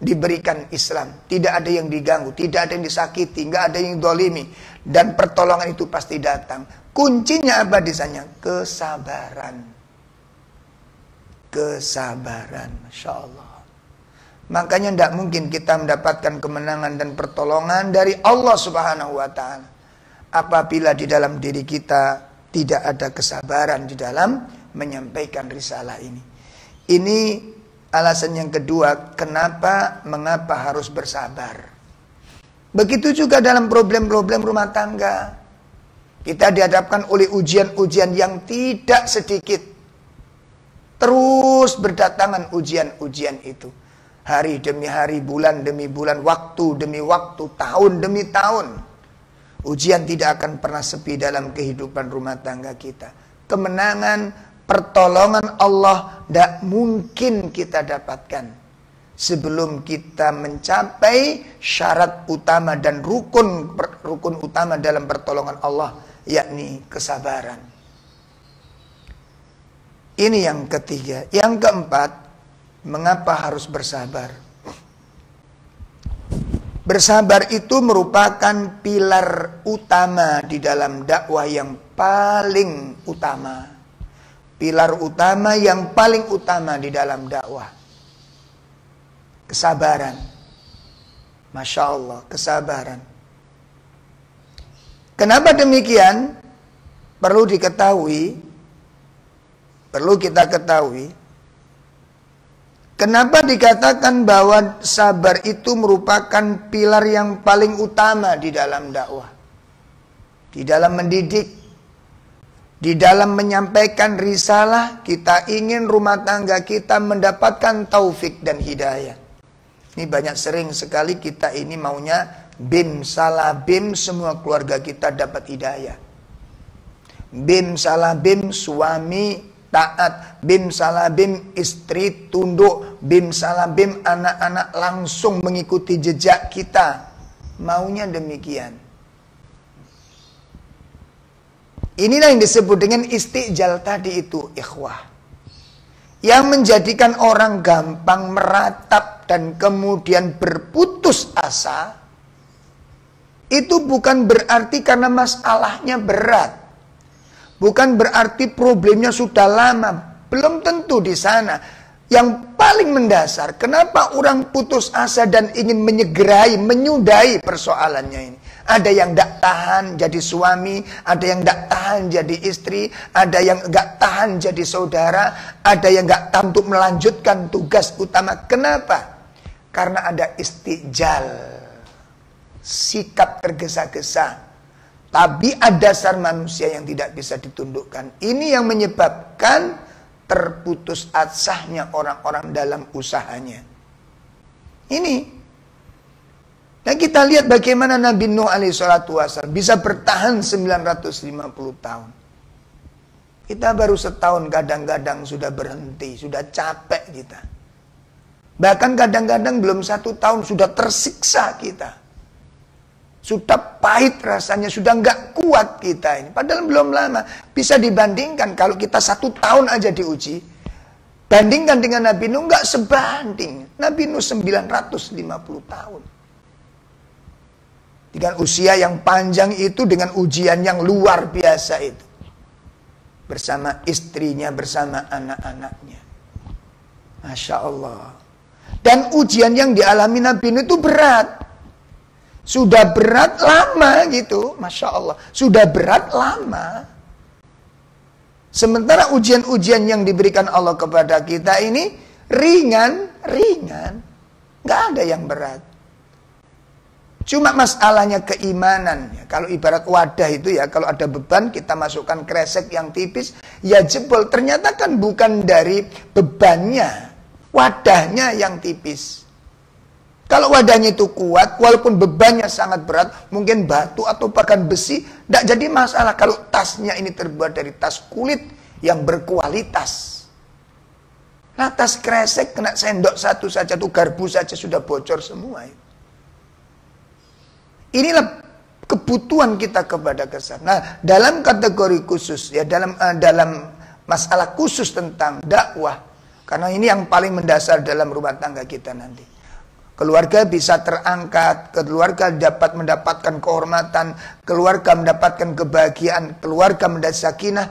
diberikan Islam. Tidak ada yang diganggu, tidak ada yang disakiti, nggak ada yang dolimi. Dan pertolongan itu pasti datang. Kuncinya apa di sana? Kesabaran. Kesabaran. Masya Allah. Makanya tidak mungkin kita mendapatkan kemenangan dan pertolongan dari Allah Subhanahu wa Ta'ala apabila di dalam diri kita tidak ada kesabaran di dalam menyampaikan risalah ini. Ini alasan yang kedua, mengapa harus bersabar. Begitu juga dalam problem-problem rumah tangga. Kita dihadapkan oleh ujian-ujian yang tidak sedikit. Terus berdatangan ujian-ujian itu. Hari demi hari, bulan demi bulan, waktu demi waktu, tahun demi tahun. Ujian tidak akan pernah sepi dalam kehidupan rumah tangga kita. Kemenangan, pertolongan Allah tidak mungkin kita dapatkan sebelum kita mencapai syarat utama dan rukun utama dalam pertolongan Allah, yakni kesabaran. Ini yang ketiga. Yang keempat, mengapa harus bersabar? Bersabar itu merupakan pilar utama di dalam dakwah yang paling utama. Pilar utama yang paling utama di dalam dakwah. Kesabaran. Masya Allah, kesabaran. Kenapa demikian? Perlu kita ketahui. Kenapa dikatakan bahwa sabar itu merupakan pilar yang paling utama di dalam dakwah? Di dalam mendidik, di dalam menyampaikan risalah, kita ingin rumah tangga kita mendapatkan taufik dan hidayah. Ini banyak sering sekali kita ini maunya bim salah bim, semua keluarga kita dapat hidayah. Bim salah bim, suami taat, bim salah bim, istri tunduk, bim salah bim, anak-anak langsung mengikuti jejak kita. Maunya demikian. Inilah yang disebut dengan istiqjal tadi itu, ikhwah. Yang menjadikan orang gampang meratap dan kemudian berputus asa, itu bukan berarti karena masalahnya berat. Bukan berarti problemnya sudah lama. Belum tentu di sana. Yang paling mendasar, kenapa orang putus asa dan ingin menyudahi persoalannya ini. Ada yang tidak tahan jadi suami, ada yang tidak tahan jadi istri, ada yang tidak tahan jadi saudara, ada yang tidak tahan untuk melanjutkan tugas utama. Kenapa? Karena ada istiqjal, sikap tergesa-gesa. Tabiat dasar manusia yang tidak bisa ditundukkan. Ini yang menyebabkan terputus asahnya orang-orang dalam usahanya. Ini. Dan kita lihat bagaimana Nabi Nuh alaihissalam bisa bertahan 950 tahun. Kita baru setahun kadang-kadang sudah berhenti, sudah capek kita. Bahkan kadang-kadang belum 1 tahun sudah tersiksa kita. Sudah pahit rasanya, sudah nggak kuat kita ini. Padahal belum lama. Bisa dibandingkan kalau kita 1 tahun aja diuji. Bandingkan dengan Nabi Nuh, nggak sebanding. Nabi Nuh 950 tahun. Dengan usia yang panjang itu, dengan ujian yang luar biasa itu. Bersama istrinya, bersama anak-anaknya. Masya Allah. Dan ujian yang dialami Nabi Nuh itu berat. Sudah berat lama gitu, Masya Allah. Sudah berat lama. Sementara ujian-ujian yang diberikan Allah kepada kita ini ringan. Nggak ada yang berat. Cuma masalahnya keimanan. Kalau ibarat wadah itu ya, kalau ada beban kita masukkan kresek yang tipis, ya jebol. Ternyata kan bukan dari bebannya, wadahnya yang tipis. Kalau wadahnya itu kuat, walaupun bebannya sangat berat, mungkin batu atau bahkan besi, tidak jadi masalah kalau tasnya ini terbuat dari tas kulit yang berkualitas. Nah, tas kresek kena sendok satu saja, tuh garpu saja sudah bocor semua. Inilah kebutuhan kita kepada kesan. Nah, dalam kategori khusus, ya dalam masalah khusus tentang dakwah, karena ini yang paling mendasar dalam rumah tangga kita nanti. Keluarga bisa terangkat, keluarga dapat mendapatkan kehormatan, keluarga mendapatkan kebahagiaan, keluarga mendapat sakinah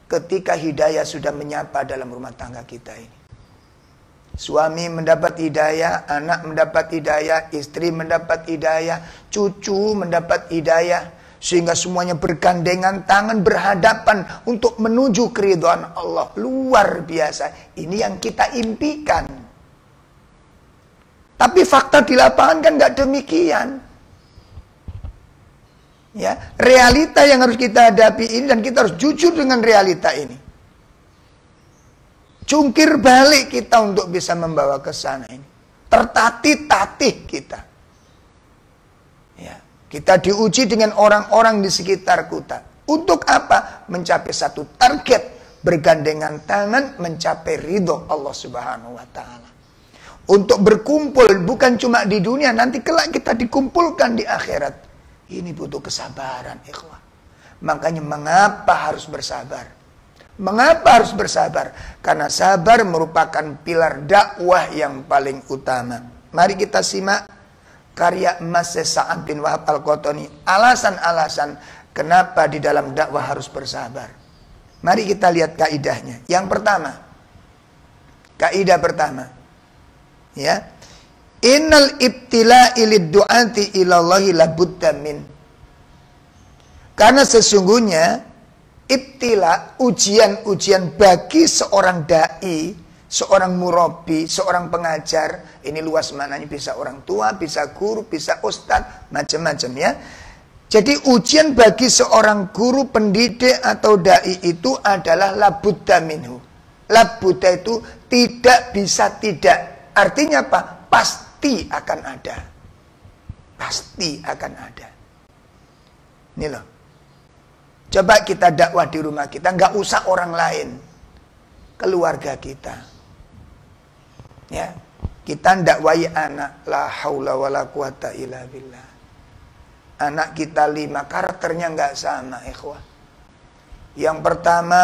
ketika hidayah sudah menyapa dalam rumah tangga kita ini. Suami mendapat hidayah, anak mendapat hidayah, istri mendapat hidayah, cucu mendapat hidayah, sehingga semuanya bergandengan tangan berhadapan untuk menuju keridhaan Allah. Luar biasa. Ini yang kita impikan. Tapi fakta di lapangan kan nggak demikian. Ya, realita yang harus kita hadapi ini, dan kita harus jujur dengan realita ini. Jungkir balik kita untuk bisa membawa ke sana ini. Tertatih-tatih kita. Ya, kita diuji dengan orang-orang di sekitar kita. Untuk apa? Mencapai satu target, bergandengan tangan mencapai ridho Allah Subhanahu wa Ta'ala. Untuk berkumpul bukan cuma di dunia, nanti kelak kita dikumpulkan di akhirat. Ini butuh kesabaran, ikhwah. Makanya mengapa harus bersabar? Mengapa harus bersabar? Karena sabar merupakan pilar dakwah yang paling utama. Mari kita simak karya Mas Sa'ad bin Wahab Al-Qahtani. Alasan-alasan kenapa di dalam dakwah harus bersabar. Mari kita lihat kaidahnya. Yang pertama, kaidah pertama. Ya, innal ibtila'i lid-du'ati ilallahi labudda min. Karena sesungguhnya ibtila, ujian-ujian bagi seorang dai, seorang murabi, seorang pengajar, ini luas maknanya, bisa orang tua, bisa guru, bisa ustadz, macam-macam ya. Jadi ujian bagi seorang guru, pendidik atau dai itu adalah labudda minhu. Labudda itu tidak bisa tidak. Artinya apa? Pasti akan ada. Pasti akan ada. Ini loh. Coba kita dakwah di rumah kita, nggak usah orang lain. Keluarga kita. Ya. Kita dakwai anak. La haula wa la quwata illa billah. Anak kita 5, karakternya nggak sama, ikhwah. Yang pertama,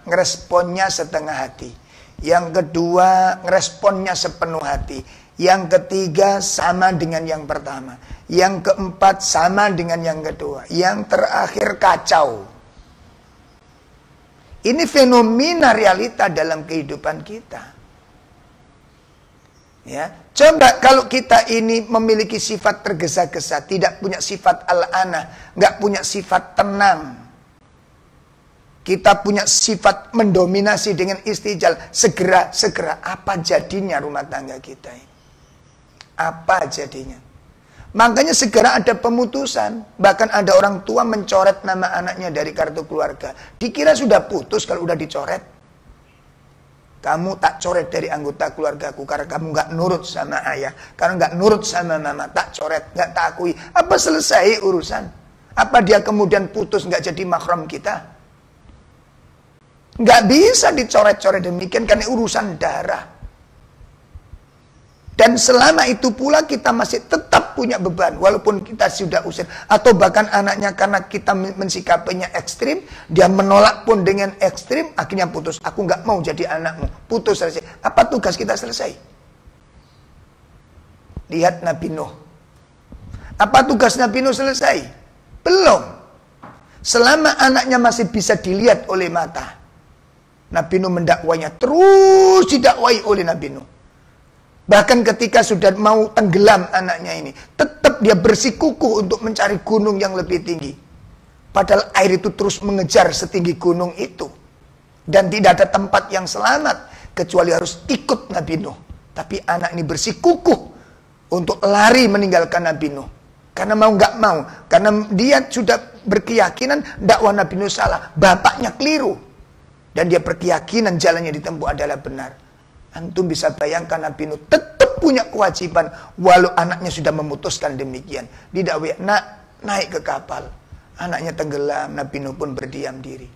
ngeresponnya setengah hati. Yang kedua, responnya sepenuh hati. Yang ketiga, sama dengan yang pertama. Yang keempat, sama dengan yang kedua. Yang terakhir, kacau. Ini fenomena realita dalam kehidupan kita. Ya, coba kalau kita ini memiliki sifat tergesa-gesa, tidak punya sifat al-anah, nggak punya sifat tenang. Kita punya sifat mendominasi dengan istijal. Segera, apa jadinya rumah tangga kita ini? Apa jadinya? Makanya segera ada pemutusan. Bahkan ada orang tua mencoret nama anaknya dari kartu keluarga. Dikira sudah putus kalau udah dicoret. Kamu tak coret dari anggota keluargaku karena kamu nggak nurut sama ayah. Karena nggak nurut sama mama, tak coret, nggak tak akui. Apa selesai urusan? Apa dia kemudian putus nggak jadi mahram kita? Nggak bisa dicoret-coret demikian karena urusan darah. Dan selama itu pula kita masih tetap punya beban, walaupun kita sudah usir. Atau bahkan anaknya karena kita mensikapinya ekstrim, dia menolak pun dengan ekstrim, akhirnya putus. Aku nggak mau jadi anakmu. Putus selesai. Apa tugas kita selesai? Lihat Nabi Nuh. Apa tugas Nabi Nuh selesai? Belum. Selama anaknya masih bisa dilihat oleh mata, Nabi Nuh mendakwanya, terus didakwai oleh Nabi Nuh. Bahkan ketika sudah mau tenggelam anaknya ini, tetap dia bersikukuh untuk mencari gunung yang lebih tinggi. Padahal air itu terus mengejar setinggi gunung itu. Dan tidak ada tempat yang selamat, kecuali harus ikut Nabi Nuh. Tapi anak ini bersikukuh untuk lari meninggalkan Nabi Nuh. Karena mau nggak mau, karena dia sudah berkeyakinan dakwah Nabi Nuh salah, bapaknya keliru. Dan dia berkeyakinan jalannya ditempuh adalah benar. Antum bisa bayangkan Nabi Nuh tetap punya kewajiban walau anaknya sudah memutuskan demikian. Didakwai, naik ke kapal. Anaknya tenggelam, Nabi Nuh pun berdiam diri.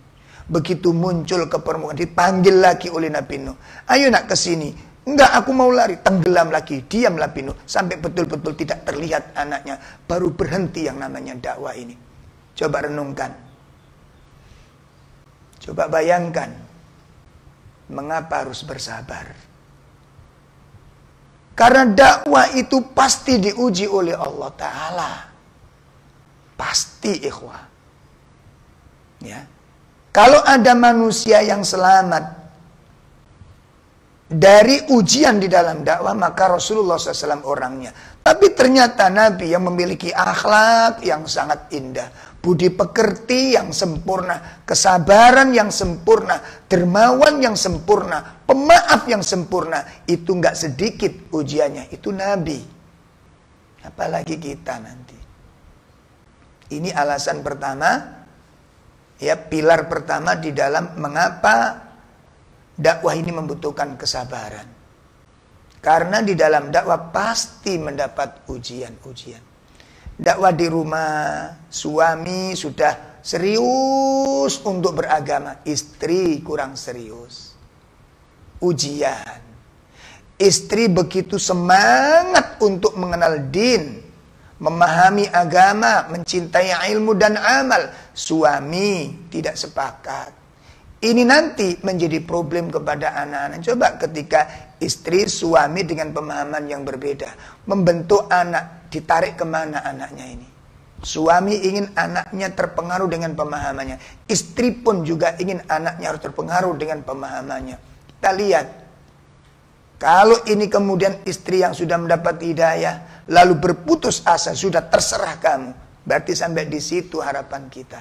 Begitu muncul ke permukaan, dipanggil lagi oleh Nabi Nuh. Ayo nak ke sini. Enggak, aku mau lari. Tenggelam lagi, diam Nabi Nuh. Sampai betul-betul tidak terlihat anaknya. Baru berhenti yang namanya dakwah ini. Coba renungkan. Coba bayangkan. Mengapa harus bersabar? Karena dakwah itu pasti diuji oleh Allah Ta'ala. Pasti, ikhwah. Ya. Kalau ada manusia yang selamat dari ujian di dalam dakwah, maka Rasulullah SAW orangnya. Tapi ternyata Nabi yang memiliki akhlak yang sangat indah, budi pekerti yang sempurna, kesabaran yang sempurna, dermawan yang sempurna, pemaaf yang sempurna. Itu nggak sedikit ujiannya. Itu Nabi. Apalagi kita nanti. Ini alasan pertama, ya, pilar pertama di dalam mengapa dakwah ini membutuhkan kesabaran. Karena di dalam dakwah pasti mendapat ujian-ujian. Dakwah di rumah, suami sudah serius untuk beragama, istri kurang serius. Ujian. Istri begitu semangat untuk mengenal din, memahami agama, mencintai ilmu dan amal. Suami tidak sepakat. Ini nanti menjadi problem kepada anak-anak. Coba ketika istri, suami dengan pemahaman yang berbeda. Membentuk anak, ditarik kemana anaknya ini? Suami ingin anaknya terpengaruh dengan pemahamannya. Istri pun juga ingin anaknya harus terpengaruh dengan pemahamannya. Kita lihat. Kalau ini kemudian istri yang sudah mendapat hidayah, lalu berputus asa, sudah terserah kamu. Berarti sampai di situ harapan kita.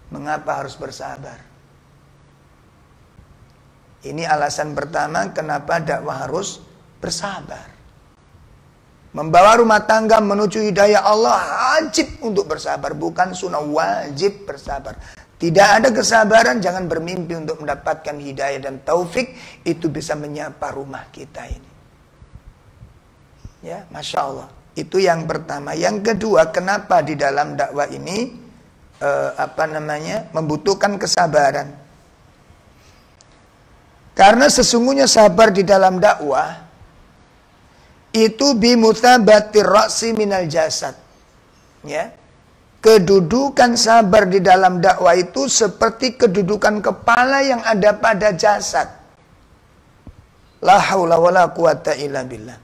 Mengapa harus bersabar? Ini alasan pertama kenapa dakwah harus bersabar. Membawa rumah tangga menuju hidayah Allah wajib untuk bersabar. Bukan sunnah, wajib bersabar. Tidak ada kesabaran, jangan bermimpi untuk mendapatkan hidayah dan taufik. Itu bisa menyapa rumah kita ini. Ya, Masya Allah. Itu yang pertama. Yang kedua, kenapa di dalam dakwah ini membutuhkan kesabaran? Karena sesungguhnya sabar di dalam dakwah itu bimuthabatir ra'si minal jasad. Ya. Kedudukan sabar di dalam dakwah itu seperti kedudukan kepala yang ada pada jasad. La haula wala quwata illa billah.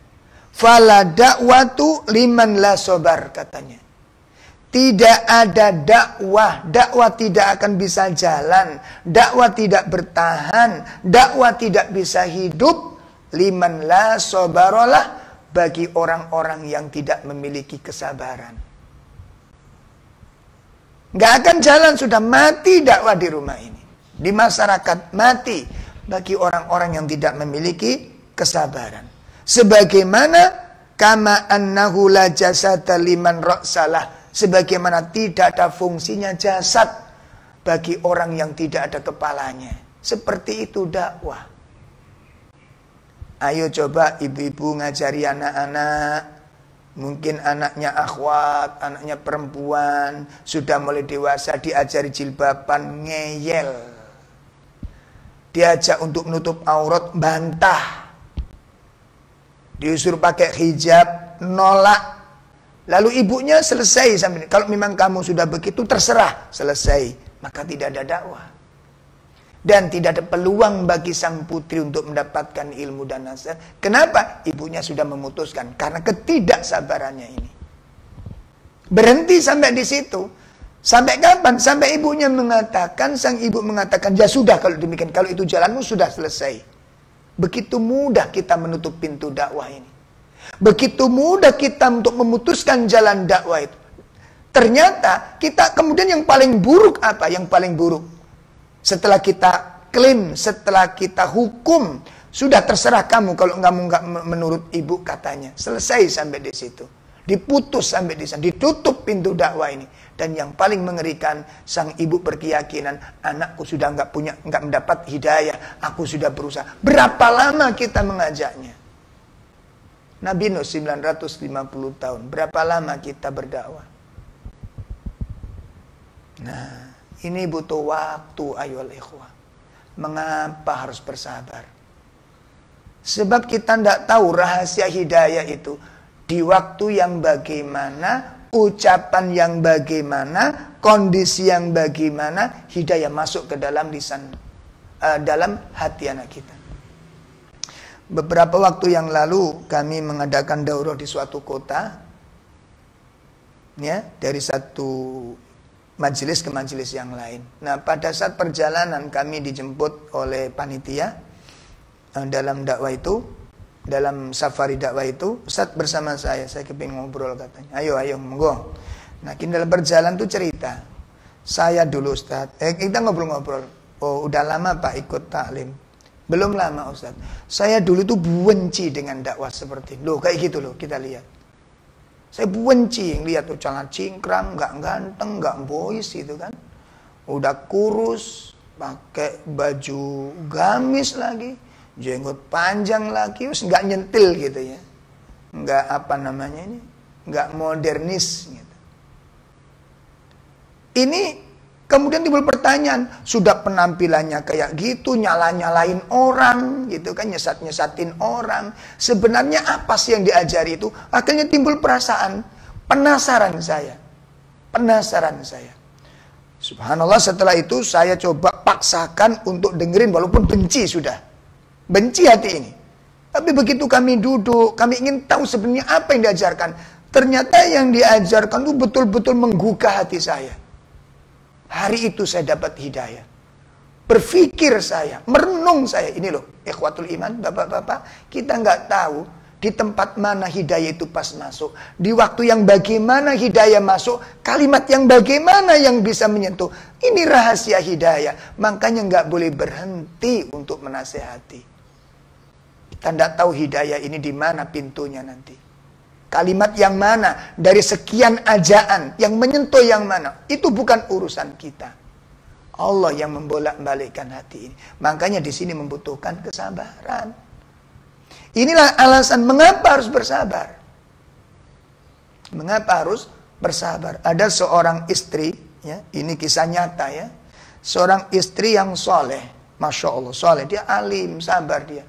Fala da'watu liman la sabar, katanya. Tidak ada dakwah, dakwah tidak akan bisa jalan, dakwah tidak bertahan, dakwah tidak bisa hidup, liman la sabarolah, bagi orang-orang yang tidak memiliki kesabaran. Nggak akan jalan, sudah mati dakwah di rumah ini. Di masyarakat mati bagi orang-orang yang tidak memiliki kesabaran. Sebagaimana kama annahu la jasada liman ra'salah. Sebagaimana tidak ada fungsinya jasad bagi orang yang tidak ada kepalanya. Seperti itu dakwah. Ayo coba ibu-ibu ngajari anak-anak. Mungkin anaknya akhwat, anaknya perempuan, sudah mulai dewasa, diajari jilbaban, ngeyel. Diajak untuk menutup aurat, bantah. Disuruh pakai hijab, nolak. Lalu ibunya selesai sampai kalau memang kamu sudah begitu terserah, selesai, maka tidak ada dakwah. Dan tidak ada peluang bagi sang putri untuk mendapatkan ilmu dan nasihat. Kenapa? Ibunya sudah memutuskan karena ketidaksabarannya ini. Berhenti sampai di situ. Sampai kapan? Sampai ibunya mengatakan, sang ibu mengatakan, ya sudah kalau demikian, kalau itu jalanmu sudah selesai. Begitu mudah kita menutup pintu dakwah ini. Begitu mudah kita untuk memutuskan jalan dakwah itu. Ternyata kita kemudian yang paling buruk apa? Yang paling buruk. Setelah kita klaim, setelah kita hukum, sudah terserah kamu kalau kamu nggak menurut ibu katanya. Selesai sampai di situ. Diputus sampai di sana, ditutup pintu dakwah ini. Dan yang paling mengerikan, sang ibu berkeyakinan, anakku sudah nggak mendapat hidayah, aku sudah berusaha. Berapa lama kita mengajaknya? Nabi Nuh 950 tahun. Berapa lama kita berdakwah? Nah, ini butuh waktu, ayolah ikhwah. Mengapa harus bersabar? Sebab kita tidak tahu rahasia hidayah itu di waktu yang bagaimana, ucapan yang bagaimana, kondisi yang bagaimana, hidayah masuk ke dalam lisan, dalam hati anak kita. Beberapa waktu yang lalu kami mengadakan daurah di suatu kota, ya, dari satu majelis ke majelis yang lain. Nah, pada saat perjalanan kami dijemput oleh panitia dalam dakwah itu, dalam safari dakwah itu, Ustaz bersama saya kepingin ngobrol katanya. Ayo monggo. Nah, kita dalam berjalan tuh cerita. Saya dulu Ustaz, kita ngobrol-ngobrol. Oh, udah lama Pak ikut taklim? Belum lama Ustaz. Saya dulu tuh benci dengan dakwah seperti itu. Loh, kayak gitu loh, kita lihat. Saya benci lihat tuh celana cingkrang, nggak ganteng, nggak boys gitu kan. Udah kurus, pakai baju gamis lagi, jenggot panjang lagi, terus nggak nyentil gitu ya. Nggak apa namanya ini, nggak modernis gitu. Ini kemudian timbul pertanyaan, sudah penampilannya kayak gitu, nyala-nyalain orang, gitu kan, nyesat-nyesatin orang. Sebenarnya apa sih yang diajari itu? Akhirnya timbul perasaan, penasaran saya. Subhanallah, setelah itu saya coba paksakan untuk dengerin, walaupun benci sudah. Benci hati ini. Tapi begitu kami duduk, kami ingin tahu sebenarnya apa yang diajarkan. Ternyata yang diajarkan itu betul-betul menggugah hati saya. Hari itu saya dapat hidayah. Berpikir saya, merenung saya. Ini loh, ikhwatul iman, bapak-bapak. Kita nggak tahu di tempat mana hidayah itu pas masuk. Di waktu yang bagaimana hidayah masuk. Kalimat yang bagaimana yang bisa menyentuh. Ini rahasia hidayah. Makanya nggak boleh berhenti untuk menasehati. Kita nggak tahu hidayah ini di mana pintunya nanti. Kalimat yang mana dari sekian ajaan yang menyentuh yang mana, itu bukan urusan kita. Allah yang membolak-balikkan hati ini. Makanya di sini membutuhkan kesabaran. Inilah alasan mengapa harus bersabar. Mengapa harus bersabar? Ada seorang istri, ya, ini kisah nyata ya. Seorang istri yang soleh, masya Allah soleh, dia alim, sabar dia.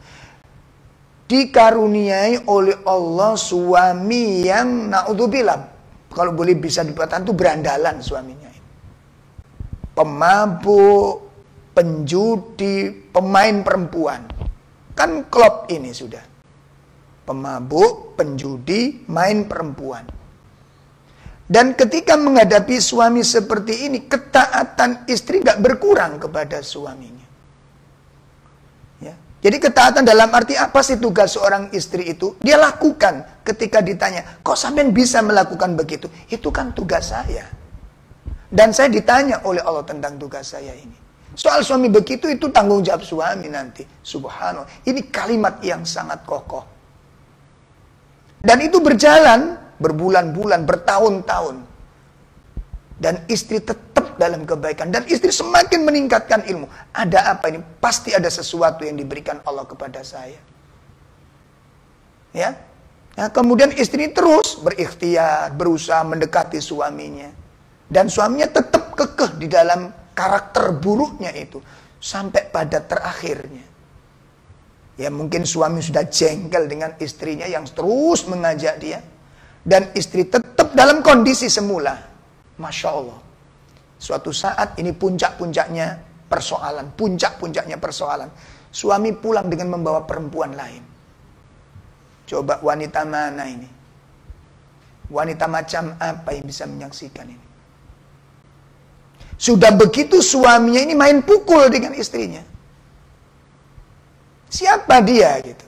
Dikaruniai oleh Allah suami yang naudzubillah, kalau boleh bisa dikatakan itu berandalan suaminya. Pemabuk, penjudi, pemain perempuan. Kan klub ini sudah. Pemabuk, penjudi, main perempuan. Dan ketika menghadapi suami seperti ini, ketaatan istri gak berkurang kepada suaminya. Jadi ketaatan dalam arti apa sih tugas seorang istri itu? Dia lakukan ketika ditanya, kok sampean bisa melakukan begitu? Itu kan tugas saya. Dan saya ditanya oleh Allah tentang tugas saya ini. Soal suami begitu itu tanggung jawab suami nanti. Subhanallah. Ini kalimat yang sangat kokoh. Dan itu berjalan berbulan-bulan, bertahun-tahun. Dan istri tetap dalam kebaikan. Dan istri semakin meningkatkan ilmu. Ada apa ini? Pasti ada sesuatu yang diberikan Allah kepada saya. Ya. Nah, kemudian istri terus berikhtiar, berusaha mendekati suaminya. Dan suaminya tetap kekeh di dalam karakter buruknya itu. Sampai pada terakhirnya. Ya mungkin suami sudah jengkel dengan istrinya yang terus mengajak dia. Dan istri tetap dalam kondisi semula, Masya Allah, suatu saat ini puncak-puncaknya persoalan. Suami pulang dengan membawa perempuan lain. Coba wanita mana ini? Wanita macam apa yang bisa menyaksikan ini? Sudah begitu suaminya ini main pukul dengan istrinya. Siapa dia gitu?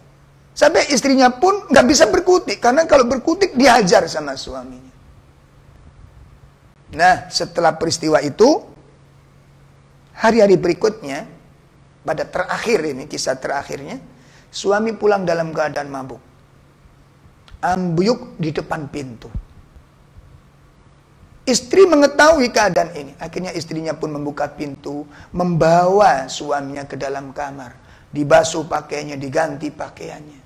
Sampai istrinya pun nggak bisa berkutik, karena kalau berkutik dihajar sama suaminya. Nah, setelah peristiwa itu, hari-hari berikutnya, pada terakhir ini, kisah terakhirnya, suami pulang dalam keadaan mabuk. Ambyuk di depan pintu. Istri mengetahui keadaan ini. Akhirnya istrinya pun membuka pintu, membawa suaminya ke dalam kamar. Dibasuh pakaiannya, diganti pakaiannya.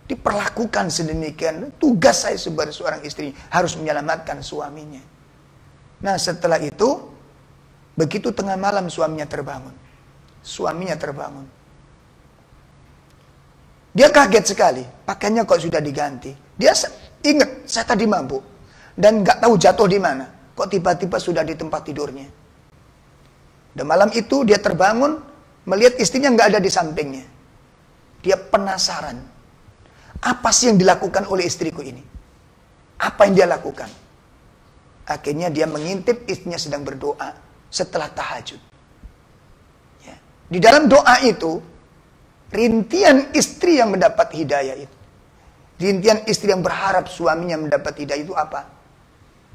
Diperlakukan sedemikian. Tugas saya sebagai seorang istri harus menyelamatkan suaminya. Nah, setelah itu, begitu tengah malam suaminya terbangun. Dia kaget sekali, pakaiannya kok sudah diganti. Dia ingat, saya tadi mabuk dan nggak tahu jatuh di mana. Kok tiba-tiba sudah di tempat tidurnya. Dan malam itu dia terbangun, melihat istrinya nggak ada di sampingnya. Dia penasaran, apa sih yang dilakukan oleh istriku ini? Apa yang dia lakukan? Akhirnya dia mengintip istrinya sedang berdoa setelah tahajud. Ya. Di dalam doa itu, rintian istri yang mendapat hidayah itu. Rintian istri yang berharap suaminya mendapat hidayah itu apa?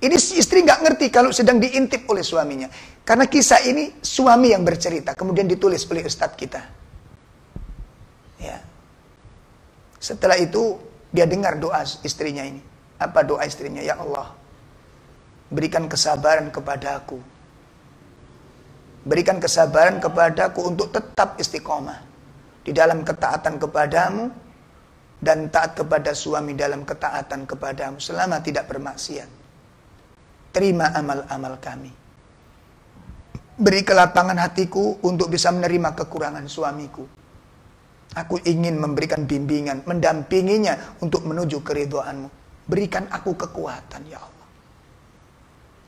Ini si istri nggak ngerti kalau sedang diintip oleh suaminya. Karena kisah ini suami yang bercerita, kemudian ditulis oleh ustadz kita. Ya. Setelah itu dia dengar doa istrinya ini. Apa doa istrinya? Ya Allah, berikan kesabaran kepadaku. Berikan kesabaran kepadaku untuk tetap istiqomah di dalam ketaatan kepadamu dan taat kepada suami dalam ketaatan kepadamu selama tidak bermaksiat. Terima amal-amal kami. Beri kelapangan hatiku untuk bisa menerima kekurangan suamiku. Aku ingin memberikan bimbingan, mendampinginya untuk menuju keridhoanmu. Berikan aku kekuatan, ya Allah.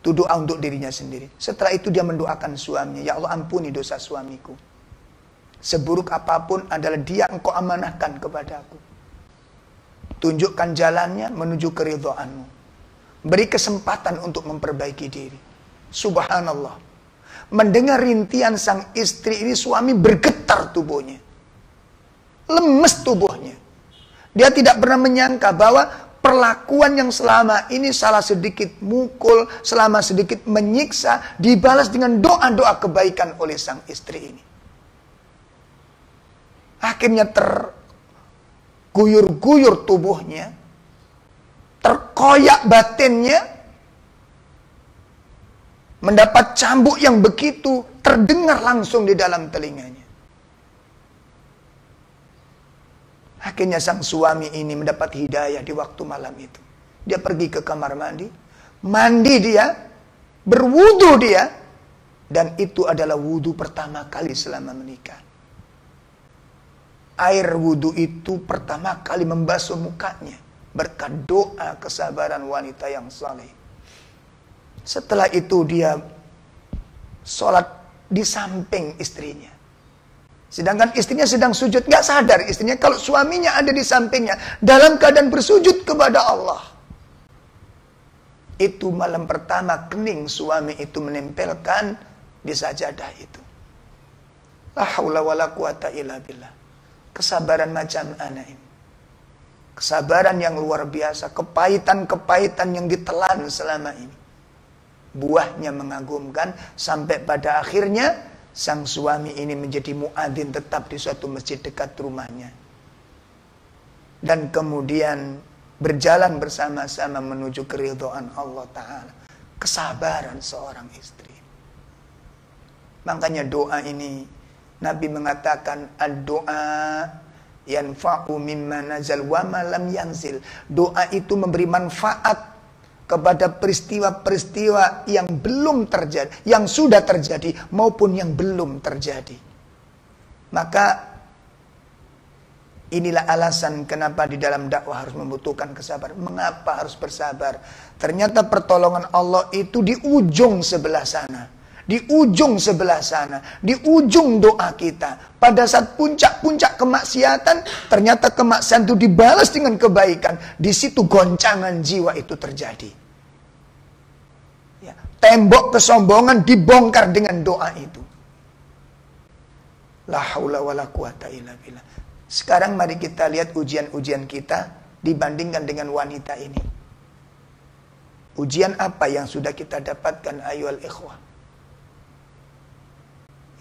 Itu doa untuk dirinya sendiri. Setelah itu dia mendoakan suaminya, ya Allah ampuni dosa suamiku. Seburuk apapun adalah dia engkau amanahkan kepadaku. Tunjukkan jalannya menuju keridhoanmu. Beri kesempatan untuk memperbaiki diri. Subhanallah. Mendengar rintian sang istri ini, suami bergetar tubuhnya. Lemes tubuhnya. Dia tidak pernah menyangka bahwa perlakuan yang selama ini salah sedikit mukul, selama sedikit menyiksa, dibalas dengan doa-doa kebaikan oleh sang istri ini. Akhirnya terguyur-guyur tubuhnya, terkoyak batinnya, mendapat cambuk yang begitu terdengar langsung di dalam telinganya. Akhirnya sang suami ini mendapat hidayah di waktu malam itu. Dia pergi ke kamar mandi, dia, berwudu dia, dan itu adalah wudu pertama kali selama menikah. Air wudu itu pertama kali membasuh mukanya berkat doa kesabaran wanita yang saleh. Setelah itu dia sholat di samping istrinya. Sedangkan istrinya sedang sujud, gak sadar istrinya kalau suaminya ada di sampingnya dalam keadaan bersujud kepada Allah. Itu malam pertama kening suami itu menempelkan di sajadah itu. La haula wala quwata illa billah. Kesabaran macam mana ini? Kesabaran yang luar biasa, kepahitan-kepahitan yang ditelan selama ini. Buahnya mengagumkan sampai pada akhirnya sang suami ini menjadi muadzin tetap di suatu masjid dekat rumahnya. Dan kemudian berjalan bersama-sama menuju keridhaan Allah Ta'ala. Kesabaran seorang istri. Makanya doa ini Nabi mengatakan ad-doa yanfa'u mimma nazal wa ma lam yanzil. Doa itu memberi manfaat kepada peristiwa-peristiwa yang belum terjadi, yang sudah terjadi maupun yang belum terjadi. Maka Inilah alasan kenapa di dalam dakwah harus membutuhkan kesabaran. Mengapa harus bersabar? Ternyata pertolongan Allah itu di ujung sebelah sana. Di ujung sebelah sana. Di ujung doa kita. Pada saat puncak-puncak kemaksiatan, ternyata kemaksiatan itu dibalas dengan kebaikan. Di situ goncangan jiwa itu terjadi. Ya, tembok kesombongan dibongkar dengan doa itu. La haula wala quwata illa billah. Sekarang mari kita lihat ujian-ujian kita dibandingkan dengan wanita ini. Ujian apa yang sudah kita dapatkan ayyuhal ikhwah?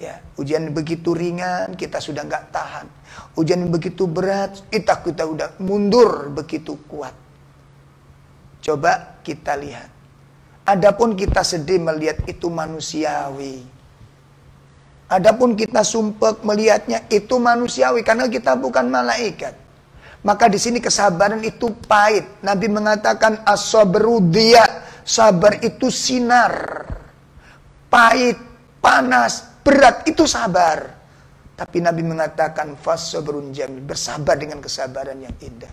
Ya, ujian begitu ringan kita sudah nggak tahan. Ujian begitu berat kita udah mundur begitu kuat. Coba kita lihat. Adapun kita sedih melihat itu manusiawi. Adapun kita sumpek melihatnya itu manusiawi karena kita bukan malaikat. Maka di sini kesabaran itu pahit. Nabi mengatakan as-sabru diya, sabar itu sinar. Pahit, panas, berat itu sabar. Tapi Nabi mengatakan fas-sabrun jamil, bersabar dengan kesabaran yang indah.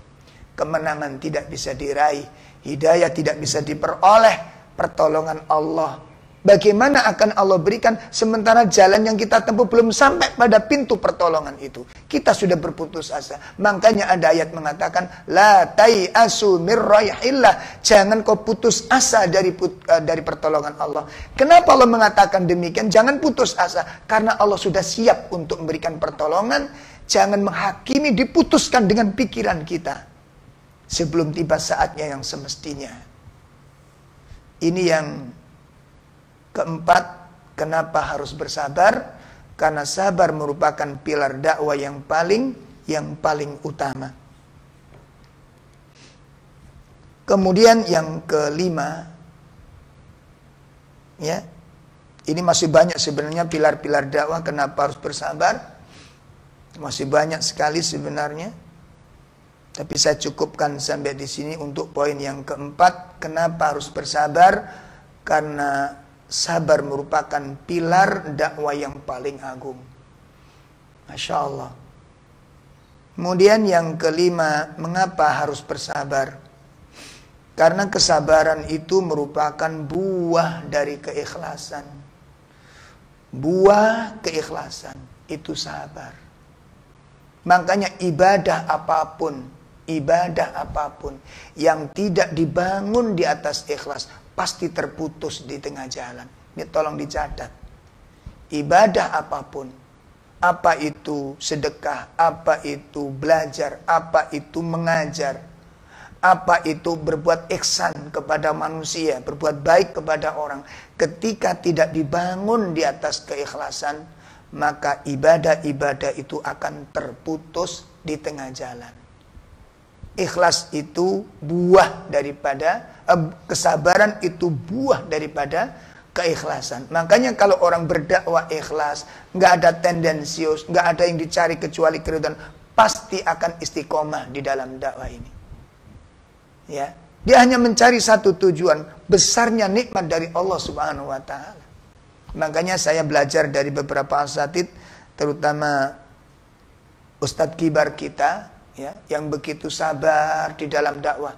Kemenangan tidak bisa diraih, hidayah tidak bisa diperoleh, pertolongan Allah bagaimana akan Allah berikan sementara jalan yang kita tempuh belum sampai pada pintu pertolongan itu. Kita sudah berputus asa. Makanya ada ayat mengatakan la tai'asu mir raihillah. Jangan kau putus asa dari pertolongan Allah. Kenapa Allah mengatakan demikian? Jangan putus asa karena Allah sudah siap untuk memberikan pertolongan. Jangan menghakimi diputuskan dengan pikiran kita sebelum tiba saatnya yang semestinya. Ini yang keempat, kenapa harus bersabar? Karena sabar merupakan pilar dakwah yang paling utama. Kemudian yang kelima, ya, ini masih banyak sebenarnya pilar-pilar dakwah kenapa harus bersabar. Masih banyak sekali sebenarnya. Tapi saya cukupkan sampai di sini untuk poin yang keempat, kenapa harus bersabar? Karena sabar merupakan pilar dakwah yang paling agung. Masya Allah. Kemudian yang kelima, mengapa harus bersabar? Karena kesabaran itu merupakan buah dari keikhlasan. Buah keikhlasan itu sabar. Makanya ibadah apapun yang tidak dibangun di atas ikhlas pasti terputus di tengah jalan. Ini tolong dicatat. Ibadah apapun, apa itu sedekah, apa itu belajar, apa itu mengajar, apa itu berbuat ihsan kepada manusia, berbuat baik kepada orang, ketika tidak dibangun di atas keikhlasan, maka ibadah-ibadah itu akan terputus di tengah jalan. Ikhlas itu buah daripada kesabaran itu buah daripada keikhlasan. Makanya kalau orang berdakwah ikhlas, nggak ada tendensius, nggak ada yang dicari kecuali keridhaan, pasti akan istiqomah di dalam dakwah ini. Ya, dia hanya mencari satu tujuan, besarnya nikmat dari Allah Subhanahu wa taala. Makanya saya belajar dari beberapa asatidz, terutama ustadz kibar kita, ya, yang begitu sabar di dalam dakwah.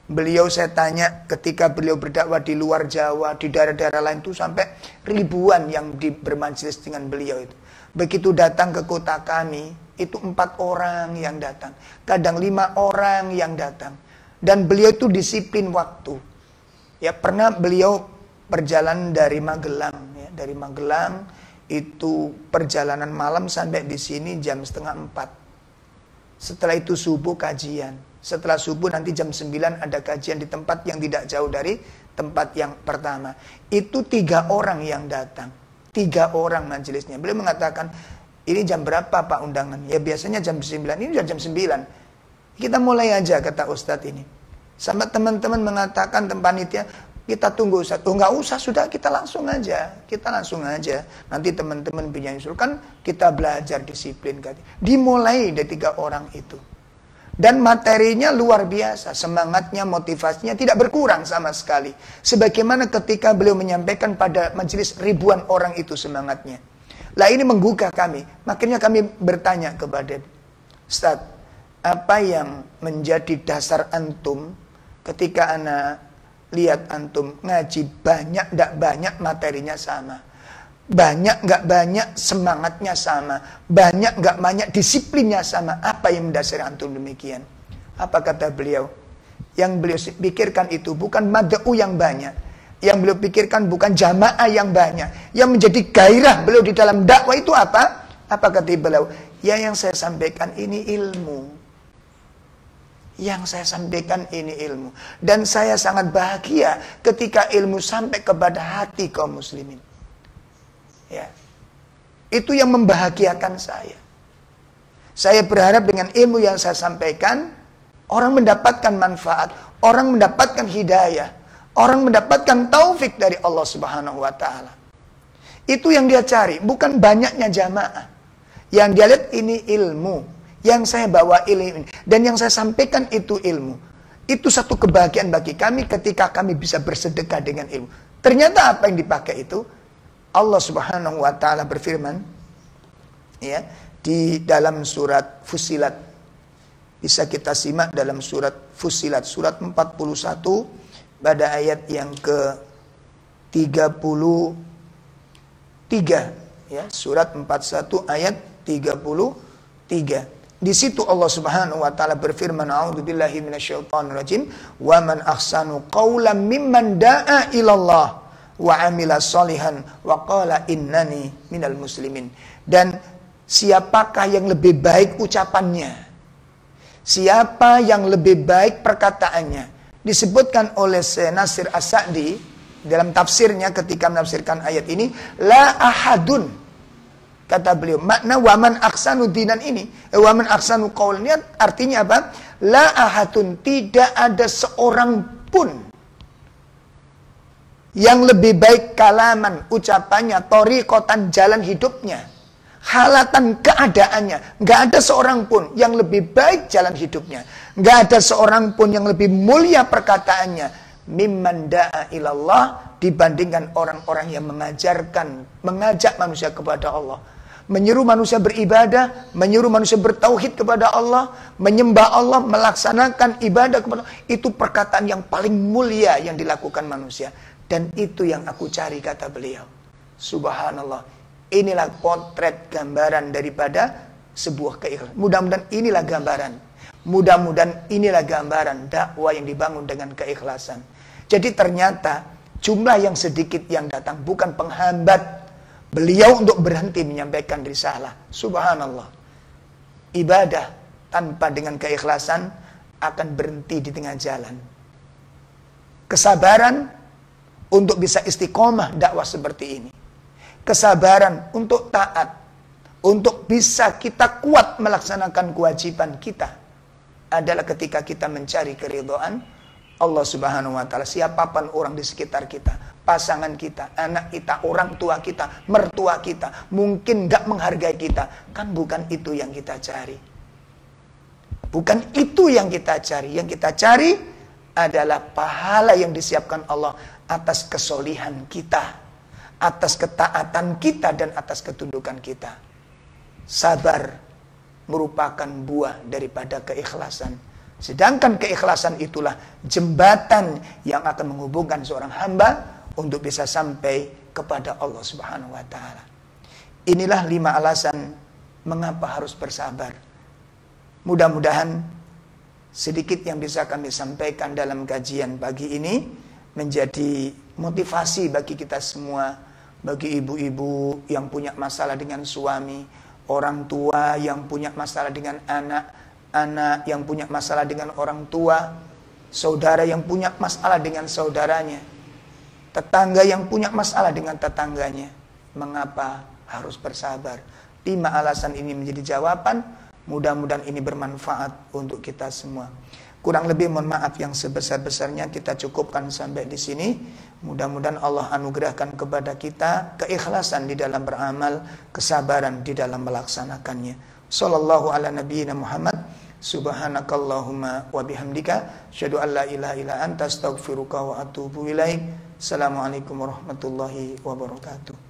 Beliau saya tanya ketika beliau berdakwah di luar Jawa, di daerah-daerah lain itu sampai ribuan yang bermajelis dengan beliau itu. Begitu datang ke kota kami, itu 4 orang yang datang, kadang 5 orang yang datang. Dan beliau itu disiplin waktu. Ya, pernah beliau perjalanan dari Magelang, ya, dari Magelang itu perjalanan malam sampai di sini jam 3:30. Setelah itu subuh kajian. Setelah subuh nanti jam 9 ada kajian di tempat yang tidak jauh dari tempat yang pertama. Itu 3 orang yang datang. 3 orang majelisnya. Beliau mengatakan, ini jam berapa Pak undangan? Ya biasanya jam 9, ini sudah jam 9. Kita mulai aja, kata Ustadz ini. Sama teman-teman mengatakan panitia, kita tunggu Ustadz. Oh nggak usah, sudah kita langsung aja. Kita langsung aja. Nanti teman-teman punya usulkan, kita belajar disiplin. Dimulai dari 3 orang itu. Dan materinya luar biasa, semangatnya, motivasinya tidak berkurang sama sekali. Sebagaimana ketika beliau menyampaikan pada majelis ribuan orang itu semangatnya. Lah ini menggugah kami, makanya kami bertanya kepada Ustadz, apa yang menjadi dasar antum ketika ana lihat antum ngaji banyak ndak banyak materinya sama, banyak nggak banyak semangatnya sama, banyak nggak banyak disiplinnya sama. Apa yang mendasari antum demikian? Apa kata beliau? Yang beliau pikirkan itu bukan mad'u yang banyak, yang beliau pikirkan bukan jamaah yang banyak. Yang menjadi gairah beliau di dalam dakwah itu apa? Apa kata beliau? Ya, yang saya sampaikan ini ilmu. Yang saya sampaikan ini ilmu. Dan saya sangat bahagia ketika ilmu sampai kepada hati kaum muslimin. Ya. Itu yang membahagiakan saya. Saya berharap dengan ilmu yang saya sampaikan, orang mendapatkan manfaat, orang mendapatkan hidayah, orang mendapatkan taufik dari Allah Subhanahu wa taala. Itu yang dia cari, bukan banyaknya jamaah. Yang dia lihat ini ilmu. Yang saya bawa ilmu ini, dan yang saya sampaikan itu ilmu. Itu satu kebahagiaan bagi kami ketika kami bisa bersedekah dengan ilmu. Ternyata apa yang dipakai itu, Allah Subhanahu wa taala berfirman ya, di dalam surat Fussilat. Bisa kita simak dalam surat Fussilat, surat 41 pada ayat yang ke-33 ya, surat 41 ayat 33. Di situ Allah Subhanahu wa taala berfirman, a'udzubillahi minasyaitonirrajim, wa man ahsanu qawlan mimman da'a ilallah wa 'amila shalihan wa qala innani minal muslimin. Dan siapakah yang lebih baik ucapannya? Siapa yang lebih baik perkataannya? Disebutkan oleh Syekh Nasir As-Sa'di dalam tafsirnya ketika menafsirkan ayat ini, la ahadun. Kata beliau, makna waman aksanu dinan ini, waman aksanu qaul ini artinya apa? La ahadun, tidak ada seorang pun yang lebih baik kalaman, ucapannya, thoriqatan, jalan hidupnya, halatan, keadaannya. Nggak ada seorang pun yang lebih baik jalan hidupnya. Nggak ada seorang pun yang lebih mulia perkataannya. Mimman da'a ilallah, dibandingkan orang-orang yang mengajak manusia kepada Allah. Menyuruh manusia beribadah, menyuruh manusia bertauhid kepada Allah, menyembah Allah, melaksanakan ibadah kepada Allah. Itu perkataan yang paling mulia yang dilakukan manusia. Dan itu yang aku cari, kata beliau. Subhanallah. Inilah potret gambaran daripada sebuah keikhlasan. Mudah-mudahan inilah gambaran. Mudah-mudahan inilah gambaran dakwah yang dibangun dengan keikhlasan. Jadi ternyata jumlah yang sedikit yang datang bukan penghambat beliau untuk berhenti menyampaikan risalah. Subhanallah. Ibadah tanpa dengan keikhlasan akan berhenti di tengah jalan. Kesabaran untuk bisa istiqomah dakwah seperti ini. Kesabaran untuk taat. Untuk bisa kita kuat melaksanakan kewajiban kita. Adalah ketika kita mencari keridhaan Allah Subhanahu wa taala. Siapapun orang di sekitar kita, pasangan kita, anak kita, orang tua kita, mertua kita, mungkin gak menghargai kita. Kan bukan itu yang kita cari. Bukan itu yang kita cari. Yang kita cari adalah pahala yang disiapkan Allah atas kesolihan kita, atas ketaatan kita, dan atas ketundukan kita. Sabar merupakan buah daripada keikhlasan. Sedangkan keikhlasan itulah jembatan yang akan menghubungkan seorang hamba untuk bisa sampai kepada Allah Subhanahu wa taala. Inilah 5 alasan mengapa harus bersabar. Mudah-mudahan sedikit yang bisa kami sampaikan dalam kajian pagi ini menjadi motivasi bagi kita semua, bagi ibu-ibu yang punya masalah dengan suami, orang tua yang punya masalah dengan anak yang punya masalah dengan orang tua, saudara yang punya masalah dengan saudaranya, tetangga yang punya masalah dengan tetangganya. Mengapa harus bersabar? 5 alasan ini menjadi jawaban. Mudah-mudahan ini bermanfaat untuk kita semua. Kurang lebih mohon maaf yang sebesar-besarnya, kita cukupkan sampai di sini. Mudah-mudahan Allah anugerahkan kepada kita keikhlasan di dalam beramal, kesabaran di dalam melaksanakannya. Sallallahu ala nabiyyina Muhammad. Subhanakallahumma wa bihamdika asyhadu an la ilaha illa anta astaghfiruka wa atubu ilaik. Assalamualaikum warahmatullahi wabarakatuh.